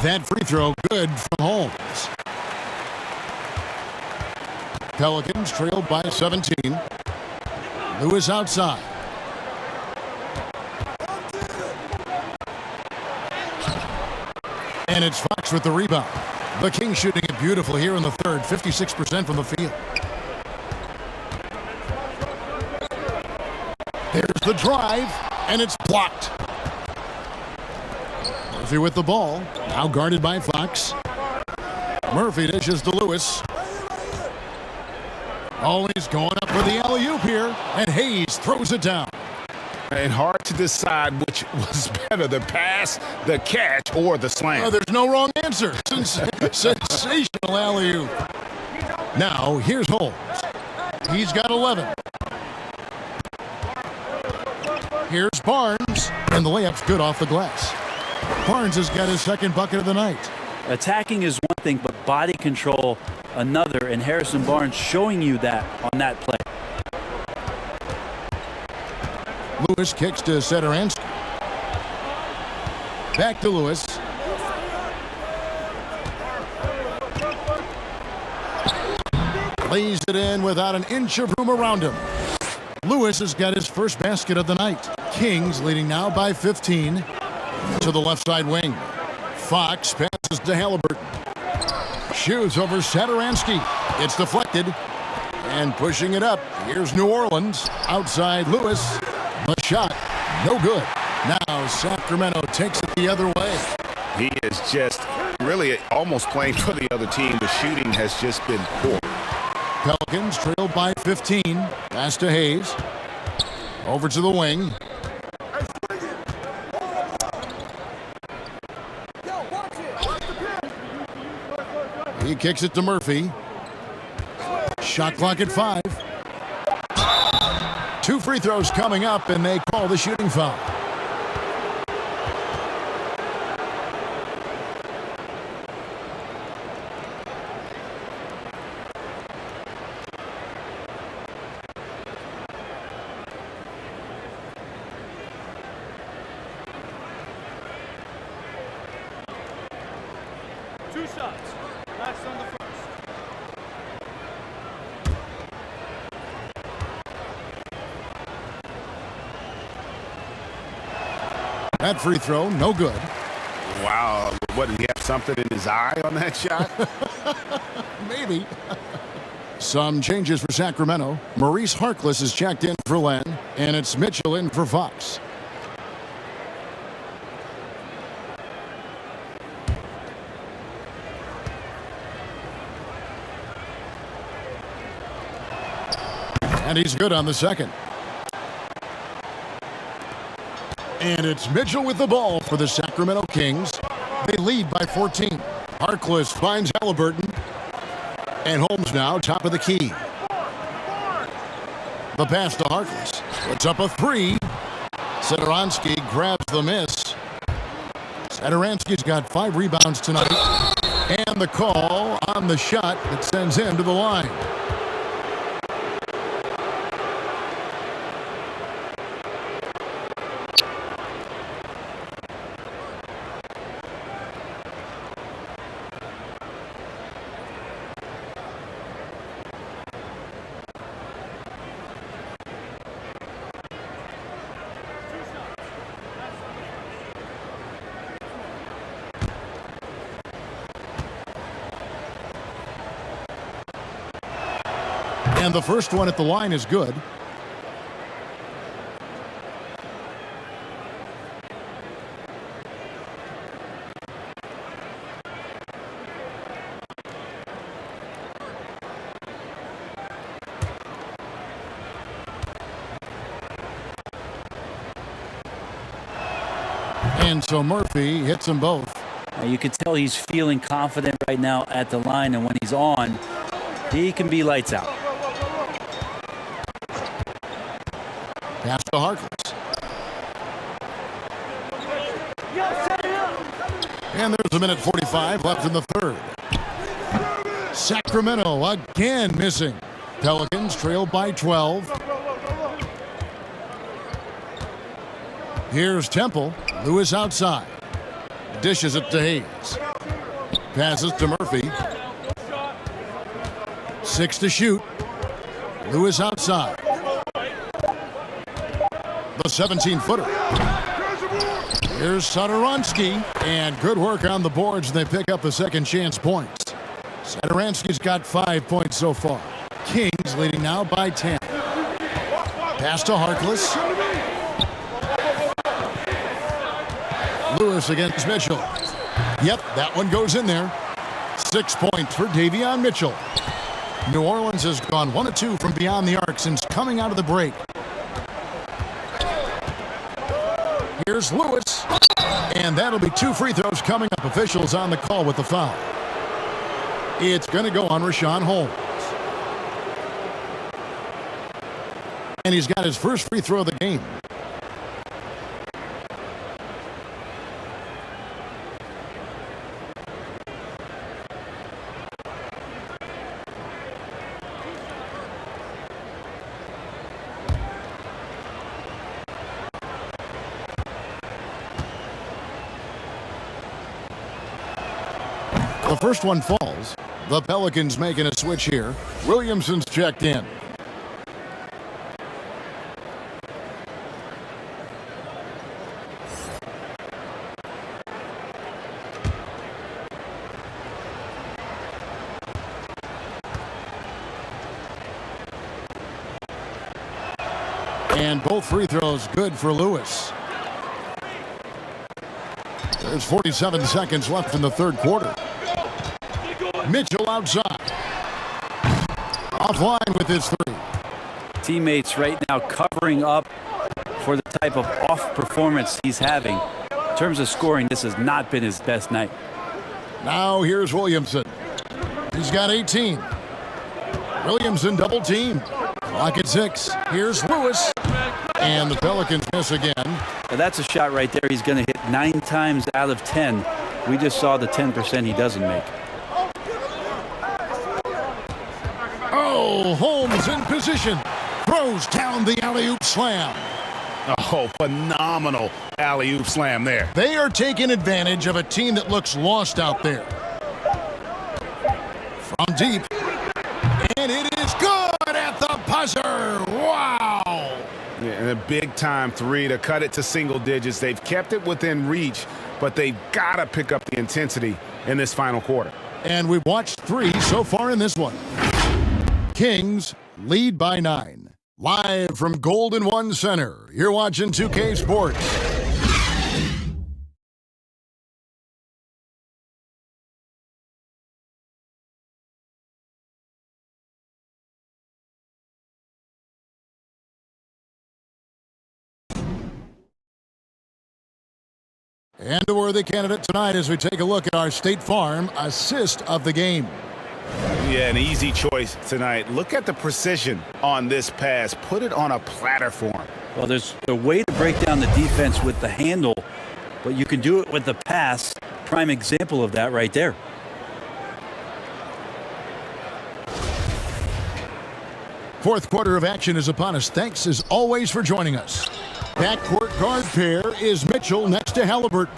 That free throw good from Holmes. Pelicans trailed by 17. Lewis outside. And it's Fox with the rebound. The Kings shooting it beautifully here in the third, 56% from the field. There's the drive, and it's blocked. Murphy with the ball, now guarded by Fox. Murphy dishes to Lewis. Always going up for the alley-oop here, and Hayes throws it down. And hard to decide which was better, the pass, the catch, or the slam. Oh, there's no wrong answer. Sensational alley-oop. Now, here's Holmes. He's got 11. Here's Barnes, and the layup's good off the glass. Barnes has got his 2nd bucket of the night. Attacking is one thing, but body control another, and Harrison Barnes showing you that on that play. Lewis kicks to Satoransky. Back to Lewis. Lays it in without an inch of room around him. Lewis has got his 1st basket of the night. Kings leading now by 15 to the left side wing. Fox passes to Halliburton. Shoots over Satoransky. It's deflected. And pushing it up, here's New Orleans. Outside Lewis. The shot, no good. Now Sacramento takes it the other way. He is just really almost playing for the other team. The shooting has just been poor. Pelicans trail by 15. Pass to Hayes. Over to the wing. He kicks it to Murphy. Shot clock at 5. 2 free throws coming up, and they call the shooting foul. That free throw, no good. Wow. What, did he have something in his eye on that shot? Maybe. Some changes for Sacramento. Maurice Harkless is checked in for Len, and it's Mitchell in for Fox. And he's good on the second. And it's Mitchell with the ball for the Sacramento Kings. They lead by 14. Harkless finds Halliburton. And Holmes now top of the key. The pass to Harkless. Puts up a 3. Satoransky grabs the miss. Satoransky's got 5 rebounds tonight. And the call on the shot that sends him to the line. And the first one at the line is good. And so Murphy hits them both. You can tell he's feeling confident right now at the line, and when he's on, he can be lights out. Pass to Harkless. And there's a minute 45 left in the third. Sacramento again missing. Pelicans trail by 12. Here's Temple. Lewis outside. Dishes it to Hayes. Passes to Murphy. 6 to shoot. Lewis outside. The 17-footer. Here's Satoransky. And good work on the boards. They pick up the second chance points. Satoransky's got 5 points so far. Kings leading now by 10. Pass to Harkless. Lewis against Mitchell. Yep, that one goes in there. 6 points for Davion Mitchell. New Orleans has gone 1 of 2 from beyond the arc since coming out of the break. Here's Lewis. And that'll be 2 free throws coming up. Officials on the call with the foul. It's going to go on Rashawn Holmes. And he's got his first free throw of the game. The first one falls. The Pelicans making a switch here. Williamson's checked in. And both free throws good for Lewis. There's 47 seconds left in the third quarter. Mitchell outside. offline with his three. Teammates right now covering up for the type of off performance he's having. In terms of scoring, this has not been his best night. Now here's Williamson. He's got 18. Williamson double team. Clock at 6. Here's Lewis. And the Pelicans miss again. Now that's a shot right there. He's going to hit 9 times out of 10. We just saw the 10% he doesn't make. Oh, Holmes in position. Throws down the alley-oop slam. Oh, phenomenal alley-oop slam there. They are taking advantage of a team that looks lost out there. From deep. And it is good at the buzzer. Wow. Yeah, and a big-time three to cut it to single digits. They've kept it within reach, but they've got to pick up the intensity in this final quarter. And we've watched 3 so far in this one. Kings lead by 9. Live from Golden One Center, you're watching 2K Sports. And a worthy candidate tonight as we take a look at our State Farm assist of the game. Yeah, an easy choice tonight. Look at the precision on this pass. Put it on a platter form. Well, there's a way to break down the defense with the handle, but you can do it with the pass. Prime example of that right there. Fourth quarter of action is upon us. Thanks as always for joining us. Backcourt guard pair is Mitchell next to Halliburton.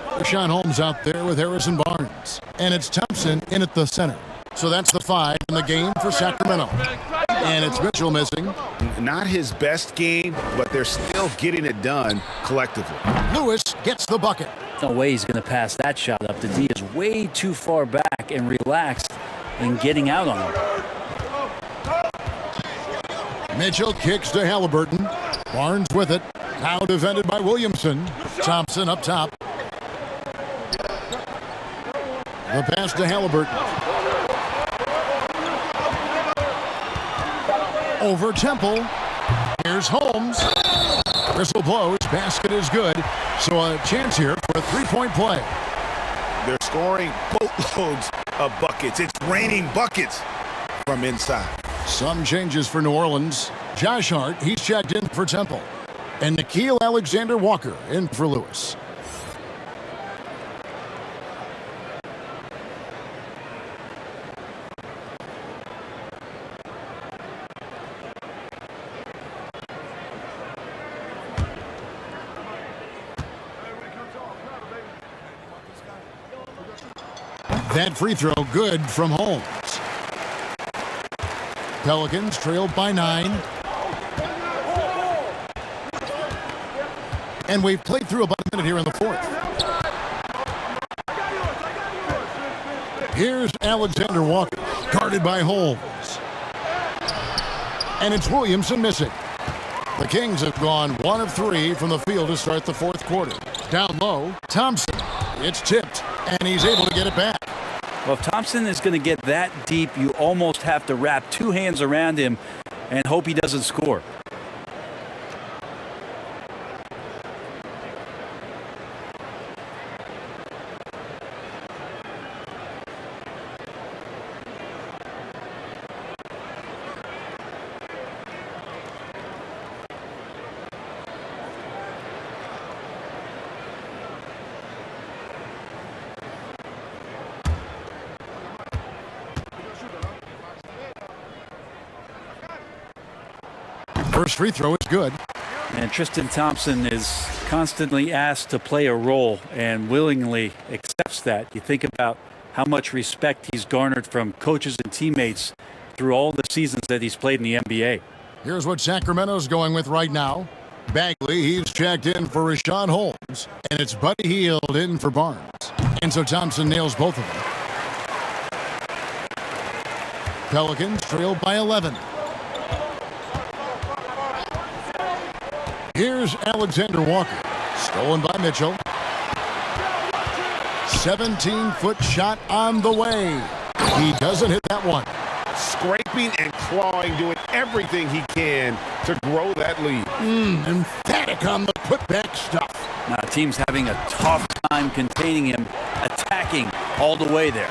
Rashawn Holmes out there with Harrison Barnes. And it's Thompson in at the center. So that's the 5 in the game for Sacramento. And it's Mitchell missing. Not his best game, but they're still getting it done collectively. Lewis gets the bucket. No way he's going to pass that shot up. The D is way too far back and relaxed in getting out on him. Mitchell kicks to Halliburton. Barnes with it. Now defended by Williamson. Thompson up top. The pass to Halliburton. Over Temple. Here's Holmes. Whistle blows. Basket is good. So a chance here for a three-point play. They're scoring boatloads of buckets. It's raining buckets from inside. Some changes for New Orleans. Josh Hart, he's checked in for Temple. And Nickeil Alexander-Walker in for Lewis. That free throw good from Holmes. Pelicans trailed by 9. And we've played through about a minute here in the fourth. Here's Alexander Walker, guarded by Holmes. And it's Williamson missing. The Kings have gone 1 of 3 from the field to start the fourth quarter. Down low, Thompson. It's tipped, and he's able to get it back. Well, if Thompson is going to get that deep, you almost have to wrap 2 hands around him and hope he doesn't score. First free throw is good. And Tristan Thompson is constantly asked to play a role and willingly accepts that. You think about how much respect he's garnered from coaches and teammates through all the seasons that he's played in the NBA. Here's what Sacramento's going with right now. Bagley, he's checked in for Rashawn Holmes. And it's Buddy Hield in for Barnes. And so Thompson nails both of them. Pelicans trailed by 11. Here's Alexander Walker. Stolen by Mitchell. 17-foot shot on the way. He doesn't hit that one. scraping and clawing, doing everything he can to grow that lead. Emphatic on the putback stuff. Now, team's having a tough time containing him, attacking all the way there.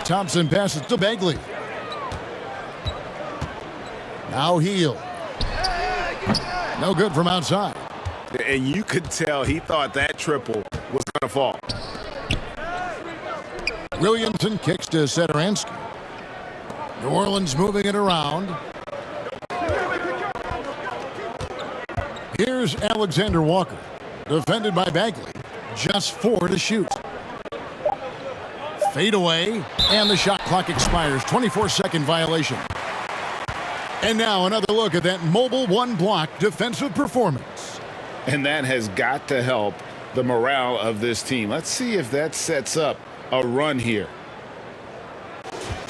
Thompson passes to Bagley. Now Heel. No good from outside. And you could tell he thought that triple was going to fall. Williamson kicks to Satoransky. New Orleans moving it around. Here's Alexander Walker, defended by Bagley. Just 4 to shoot. Fade away, and the shot clock expires. 24-second violation. And now another look at that mobile one-block defensive performance. And that has got to help the morale of this team. Let's see if that sets up a run here.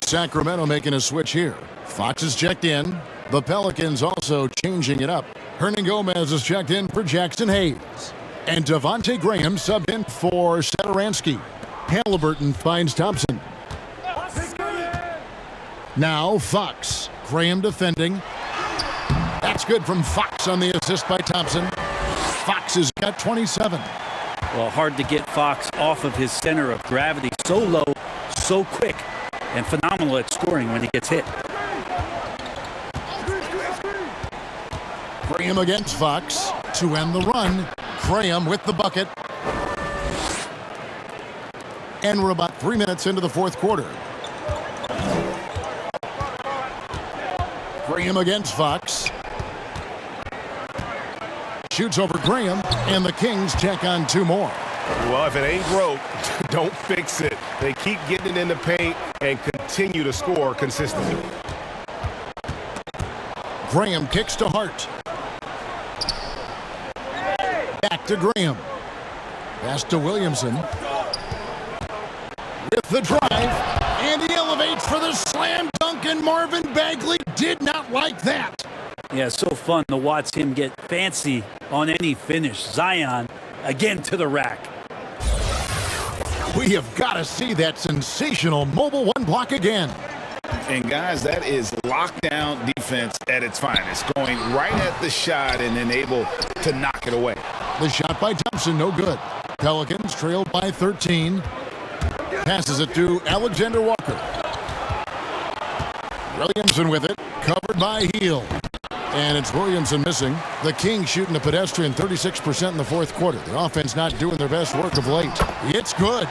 Sacramento making a switch here. Fox is checked in. The Pelicans also changing it up. Hernan Gomez is checked in for Jackson Hayes. And Devontae Graham subbed in for Satoransky. Halliburton finds Thompson. Now Fox. Graham defending. That's good from Fox on the assist by Thompson. Fox has got 27. Well, hard to get Fox off of his center of gravity. So low, so quick, and phenomenal at scoring when he gets hit. Graham against Fox to end the run. Graham with the bucket. And we're about 3 minutes into the fourth quarter. Graham against Fox. Shoots over Graham, and the Kings check on 2 more. Well, if it ain't broke, don't fix it. They keep getting it in the paint and continue to score consistently. Graham kicks to Hart. Back to Graham. Pass to Williamson. With the drive, and he elevates for the slam dunk, and Marvin Bagley did not like that. Yeah, so fun to watch him get fancy on any finish. Zion, again to the rack. We have got to see that sensational mobile one block again. And guys, that is lockdown defense at its finest. Going right at the shot and then able to knock it away. The shot by Thompson, no good. Pelicans trailed by 13. Passes it to Alexander Walker. Williamson with it, covered by Heel. And it's Williamson missing. The Kings shooting a pedestrian 36% in the fourth quarter. The offense not doing their best work of late. It's good.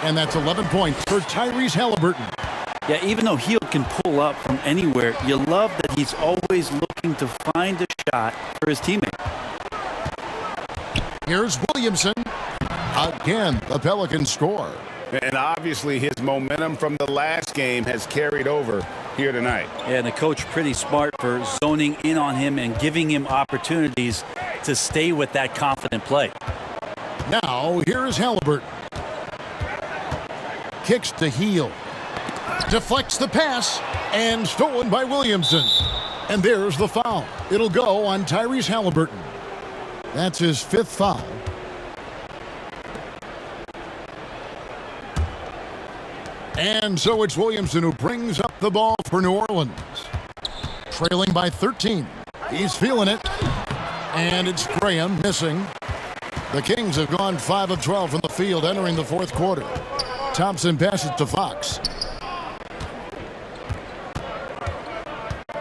And that's 11 points for Tyrese Halliburton. Yeah, even though Heel can pull up from anywhere, you love that he's always looking to find a shot for his teammate. Here's Williamson. Again, the Pelicans score. And obviously his momentum from the last game has carried over here tonight. Yeah, and the coach pretty smart for zoning in on him and giving him opportunities to stay with that confident play. Now, here is Halliburton. Kicks to Heel. Deflects the pass, and stolen by Williamson. And there's the foul. It'll go on Tyrese Halliburton. That's his 5th foul. And so it's Williamson who brings up the ball for New Orleans. Trailing by 13. He's feeling it. And it's Graham missing. The Kings have gone 5 of 12 from the field entering the fourth quarter. Thompson passes to Fox.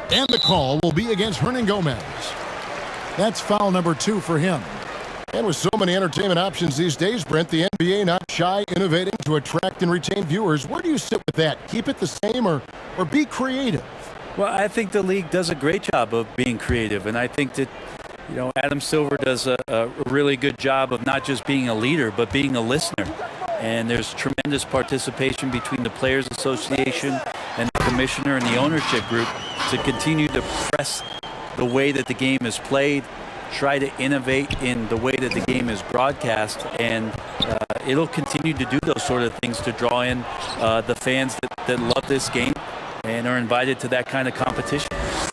And the call will be against Hernan Gomez. That's foul number 2 for him. And with so many entertainment options these days, Brent, the NBA not shy, innovating to attract and retain viewers. Where do you sit with that? Keep it the same or be creative? Well, I think the league does a great job of being creative, and I think that, Adam Silver does a really good job of not just being a leader, but being a listener. And there's tremendous participation between the Players Association and the commissioner and the ownership group to continue to press the way that the game is played, try to innovate in the way that the game is broadcast, and it'll continue to do those sort of things to draw in the fans that love this game and are invited to that kind of competition.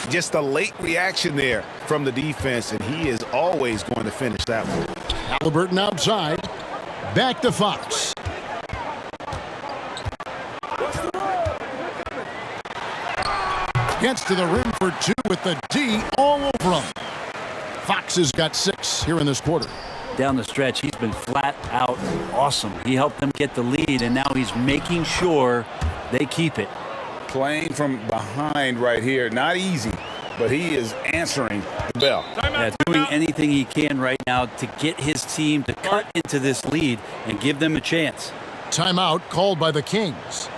Just a late reaction there from the defense, and he is always going to finish that one. Halliburton outside. Back to Fox. Gets to the rim for 2 with the D all over him. Fox has got 6 here in this quarter. Down the stretch, he's been flat out awesome. He helped them get the lead, and now he's making sure they keep it. Playing from behind right here, not easy, but he is answering the bell. Yeah, doing anything he can right now to get his team to cut into this lead and give them a chance. Timeout called by the Kings.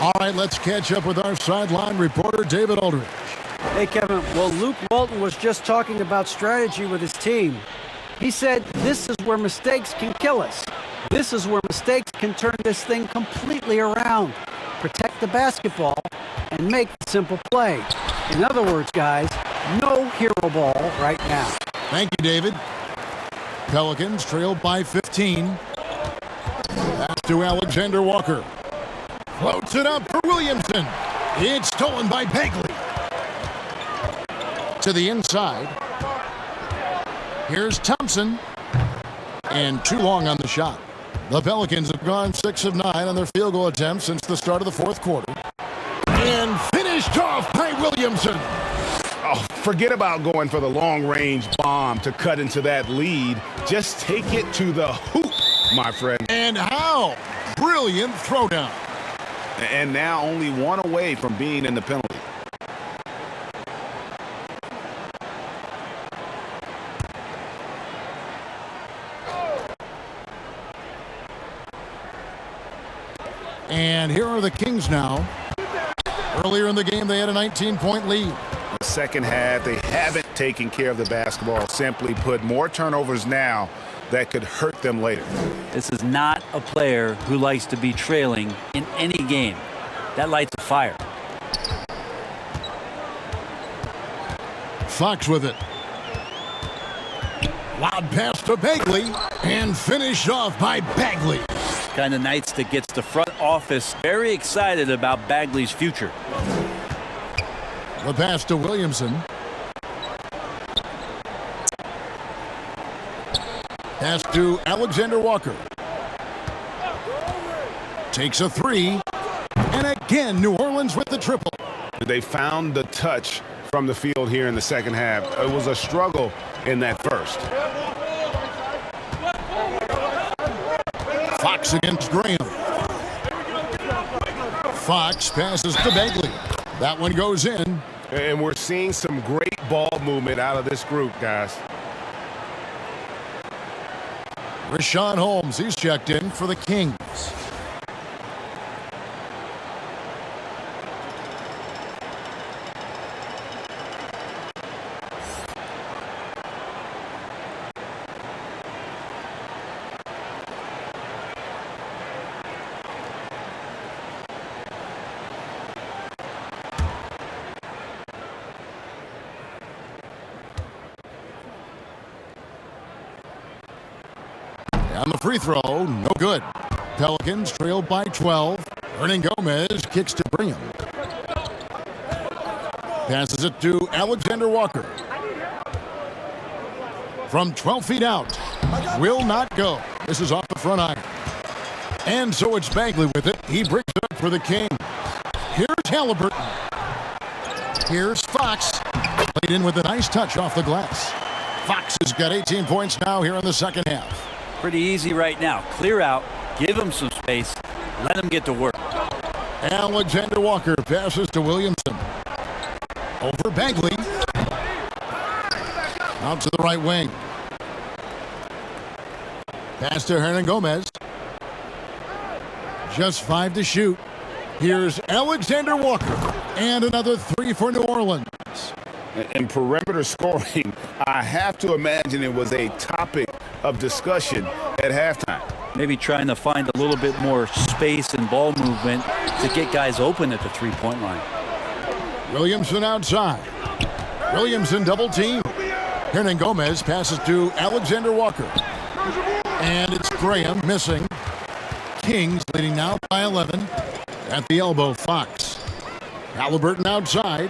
All right, let's catch up with our sideline reporter, David Aldridge. Hey, Kevin. Well, Luke Walton was just talking about strategy with his team. He said, this is where mistakes can kill us. This is where mistakes can turn this thing completely around. Protect the basketball and make the simple play. In other words, guys, no hero ball right now. Thank you, David. Pelicans trailed by 15. Pass to Alexander Walker. Floats it up for Williamson. It's stolen by Bagley. To the inside. Here's Thompson. And too long on the shot. The Pelicans have gone 6 of 9 on their field goal attempts since the start of the fourth quarter. And finished off by Williamson. Oh, forget about going for the long-range bomb to cut into that lead. Just take it to the hoop, my friend. And how? Brilliant throwdown. And now only one away from being in the penalty. And here are the Kings now. Earlier in the game, they had a 19-point lead. The second half, they haven't taken care of the basketball. Simply put, more turnovers now that could hurt them later. This is not a player who likes to be trailing in any game. That lights a fire. Fox with it. Loud pass to Bagley and finished off by Bagley. Kind of nights that gets the front office very excited about Bagley's future. The pass to Williamson. Pass to Alexander Walker. Takes a 3. And again, New Orleans with the triple. They found the touch from the field here in the second half. It was a struggle in that first. Fox against Graham. Fox passes to Bagley. That one goes in. And we're seeing some great ball movement out of this group, guys. Rashawn Holmes, he's checked in for the Kings. On the free throw, no good. Pelicans trailed by 12. Hernan Gomez kicks to Brigham. Passes it to Alexander Walker. From 12 feet out. Will not go. This is off the front iron. And so it's Bagley with it. He brings it up for the Kings. Here's Halliburton. Here's Fox. Played in with a nice touch off the glass. Fox has got 18 points now here in the second half. Pretty easy right now. Clear out, give him some space, let him get to work. Alexander Walker passes to Williamson. Over Bagley. Out to the right wing. Pass to Hernan Gomez. Just 5 to shoot. Here's Alexander Walker. And another 3 for New Orleans. In perimeter scoring, I have to imagine it was a topic of discussion at halftime. Maybe trying to find a little bit more space and ball movement to get guys open at the three-point line. Williamson outside. Williamson double team. Hernan Gomez passes to Alexander Walker. And it's Graham missing. Kings leading now by 11. At the elbow, Fox. Halliburton outside.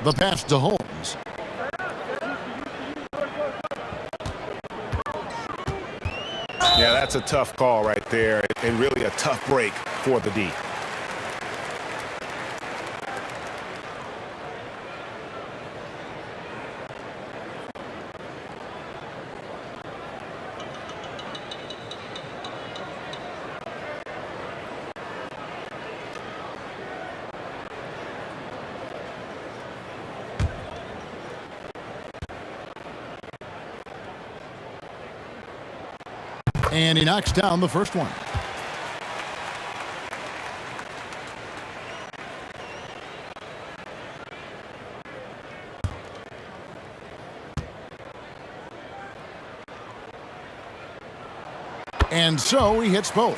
The pass to Holmes. Yeah, that's a tough call right there, and really a tough break for the D. And he knocks down the first one. And so he hits both.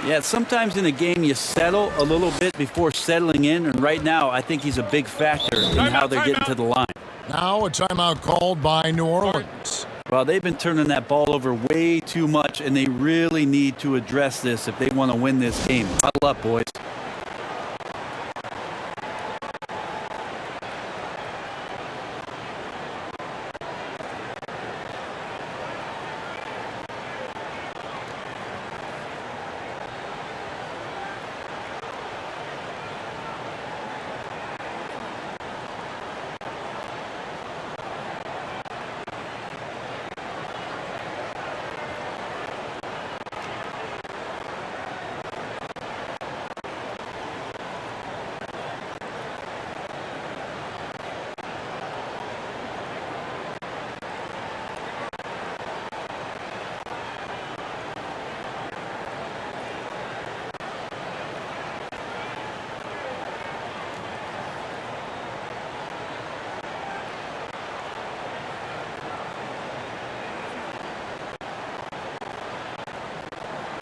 Yeah, sometimes in a game you settle a little bit before settling in, and right now I think he's a big factor in how they're getting to the line. Now a timeout called by New Orleans. Well, they've been turning that ball over way too much, and they really need to address this if they want to win this game. Huddle up, boys.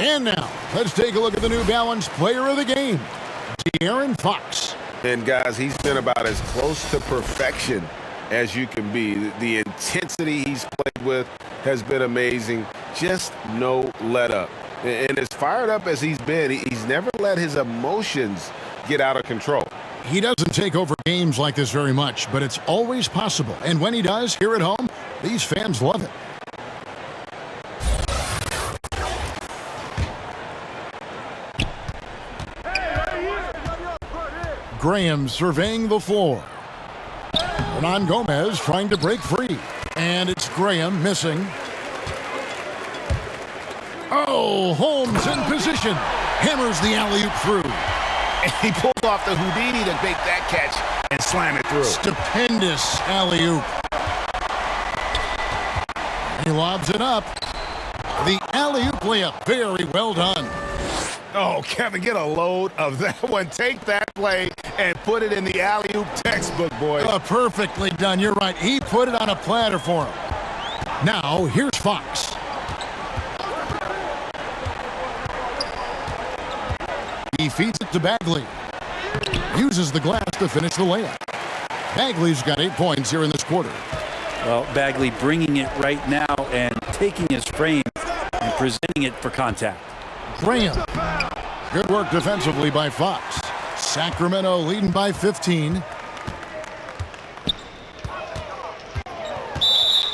And now, let's take a look at the New Balance player of the game, De'Aaron Fox. And guys, he's been about as close to perfection as you can be. The intensity he's played with has been amazing. Just no let up. And as fired up as he's been, he's never let his emotions get out of control. He doesn't take over games like this very much, but it's always possible. And when he does, here at home, these fans love it. Graham surveying the floor. Hernan Gomez trying to break free. And it's Graham missing. Oh, Holmes in position. Hammers the alley-oop through. And he pulled off the Houdini to make that catch and slam it through. Stupendous alley-oop. He lobs it up. The alley-oop layup. Very well done. Oh, Kevin, get a load of that one. Take that play and put it in the alley-oop textbook, boy. Perfectly done. You're right. He put it on a platter for him. Now, here's Fox. He feeds it to Bagley. Uses the glass to finish the layup. Bagley's got 8 points here in this quarter. Well, Bagley bringing it right now and taking his frame and presenting it for contact. Graham. Good work defensively by Fox. Sacramento leading by 15.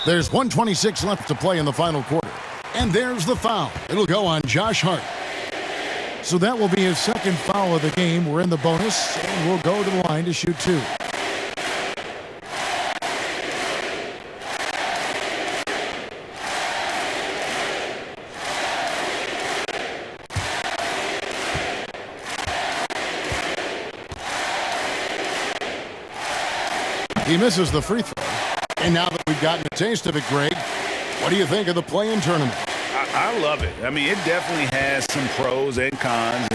There's 1:26 left to play in the final quarter. And there's the foul. It'll go on Josh Hart. So that will be his second foul of the game. We're in the bonus, and we'll go to the line to shoot 2. He misses the free throw. And now that we've gotten a taste of it, Greg, what do you think of the play-in tournament? I love it. I mean, it definitely has some pros and cons.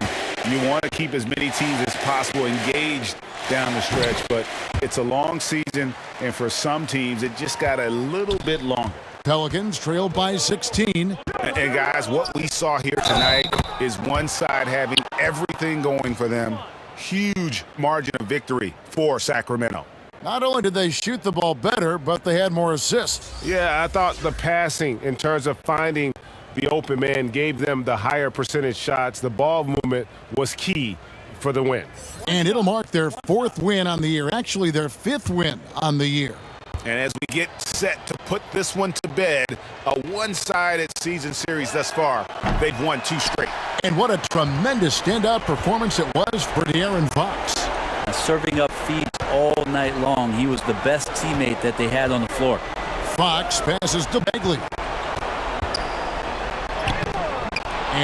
And you want to keep as many teams as possible engaged down the stretch, but it's a long season, and for some teams, it just got a little bit longer. Pelicans trail by 16. And guys, what we saw here tonight is one side having everything going for them. Huge margin of victory for Sacramento. Not only did they shoot the ball better, but they had more assists. Yeah, I thought the passing in terms of finding the open man gave them the higher percentage shots. The ball movement was key for the win. And it'll mark their 4th win on the year, actually their 5th win on the year. And as we get set to put this one to bed, a one-sided season series thus far, they've won 2 straight. And what a tremendous standout performance it was for De'Aaron Fox. Serving up feeds all night long. He was the best teammate that they had on the floor. Fox passes to Bagley.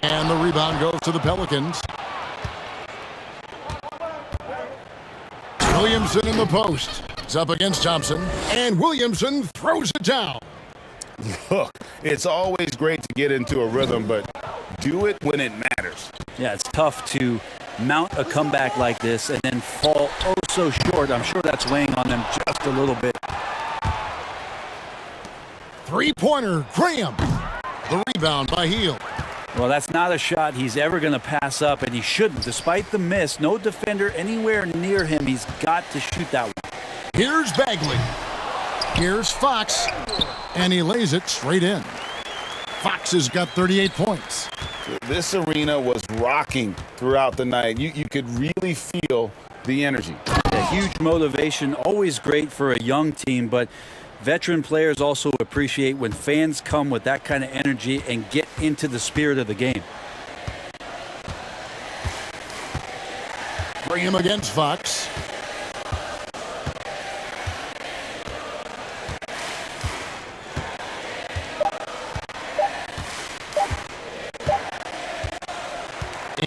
And the rebound goes to the Pelicans. Williamson in the post. It's up against Thompson. And Williamson throws it down. Look, it's always great to get into a rhythm, but do it when it matters. Yeah, it's tough to mount a comeback like this and then fall oh so short. I'm sure that's weighing on them just a little bit. Three-pointer, Graham. The rebound by Hield. Well, that's not a shot he's ever going to pass up, and he shouldn't. Despite the miss, no defender anywhere near him. He's got to shoot that one. Here's Bagley. Here's Fox. And he lays it straight in. Fox has got 38 points. This arena was rocking throughout the night. You could really feel the energy. A huge motivation, always great for a young team, but veteran players also appreciate when fans come with that kind of energy and get into the spirit of the game. Graham against Fox.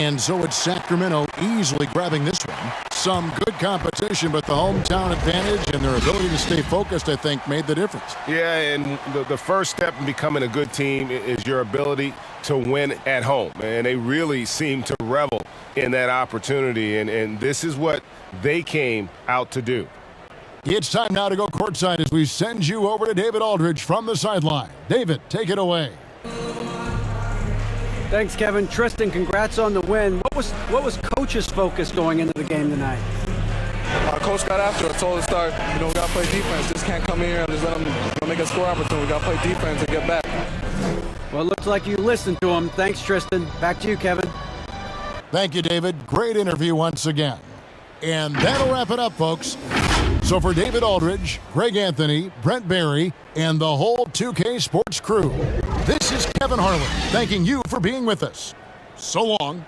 And so it's Sacramento easily grabbing this one. Some good competition, but the hometown advantage and their ability to stay focused, I think, made the difference. Yeah, and the first step in becoming a good team is your ability to win at home. And they really seem to revel in that opportunity, and this is what they came out to do. It's time now to go courtside as we send you over to David Aldridge from the sideline. David, take it away. Thanks, Kevin. Tristan, congrats on the win. What was Coach's focus going into the game tonight? Coach got after us, told us to start, we got to play defense. Just can't come here and just let them make a score opportunity. We got to play defense and get back. Well, it looks like you listened to him. Thanks, Tristan. Back to you, Kevin. Thank you, David. Great interview once again. And that'll wrap it up, folks. So for David Aldridge, Greg Anthony, Brent Barry, and the whole 2K Sports crew, this is Kevin Harlan thanking you for being with us. So long.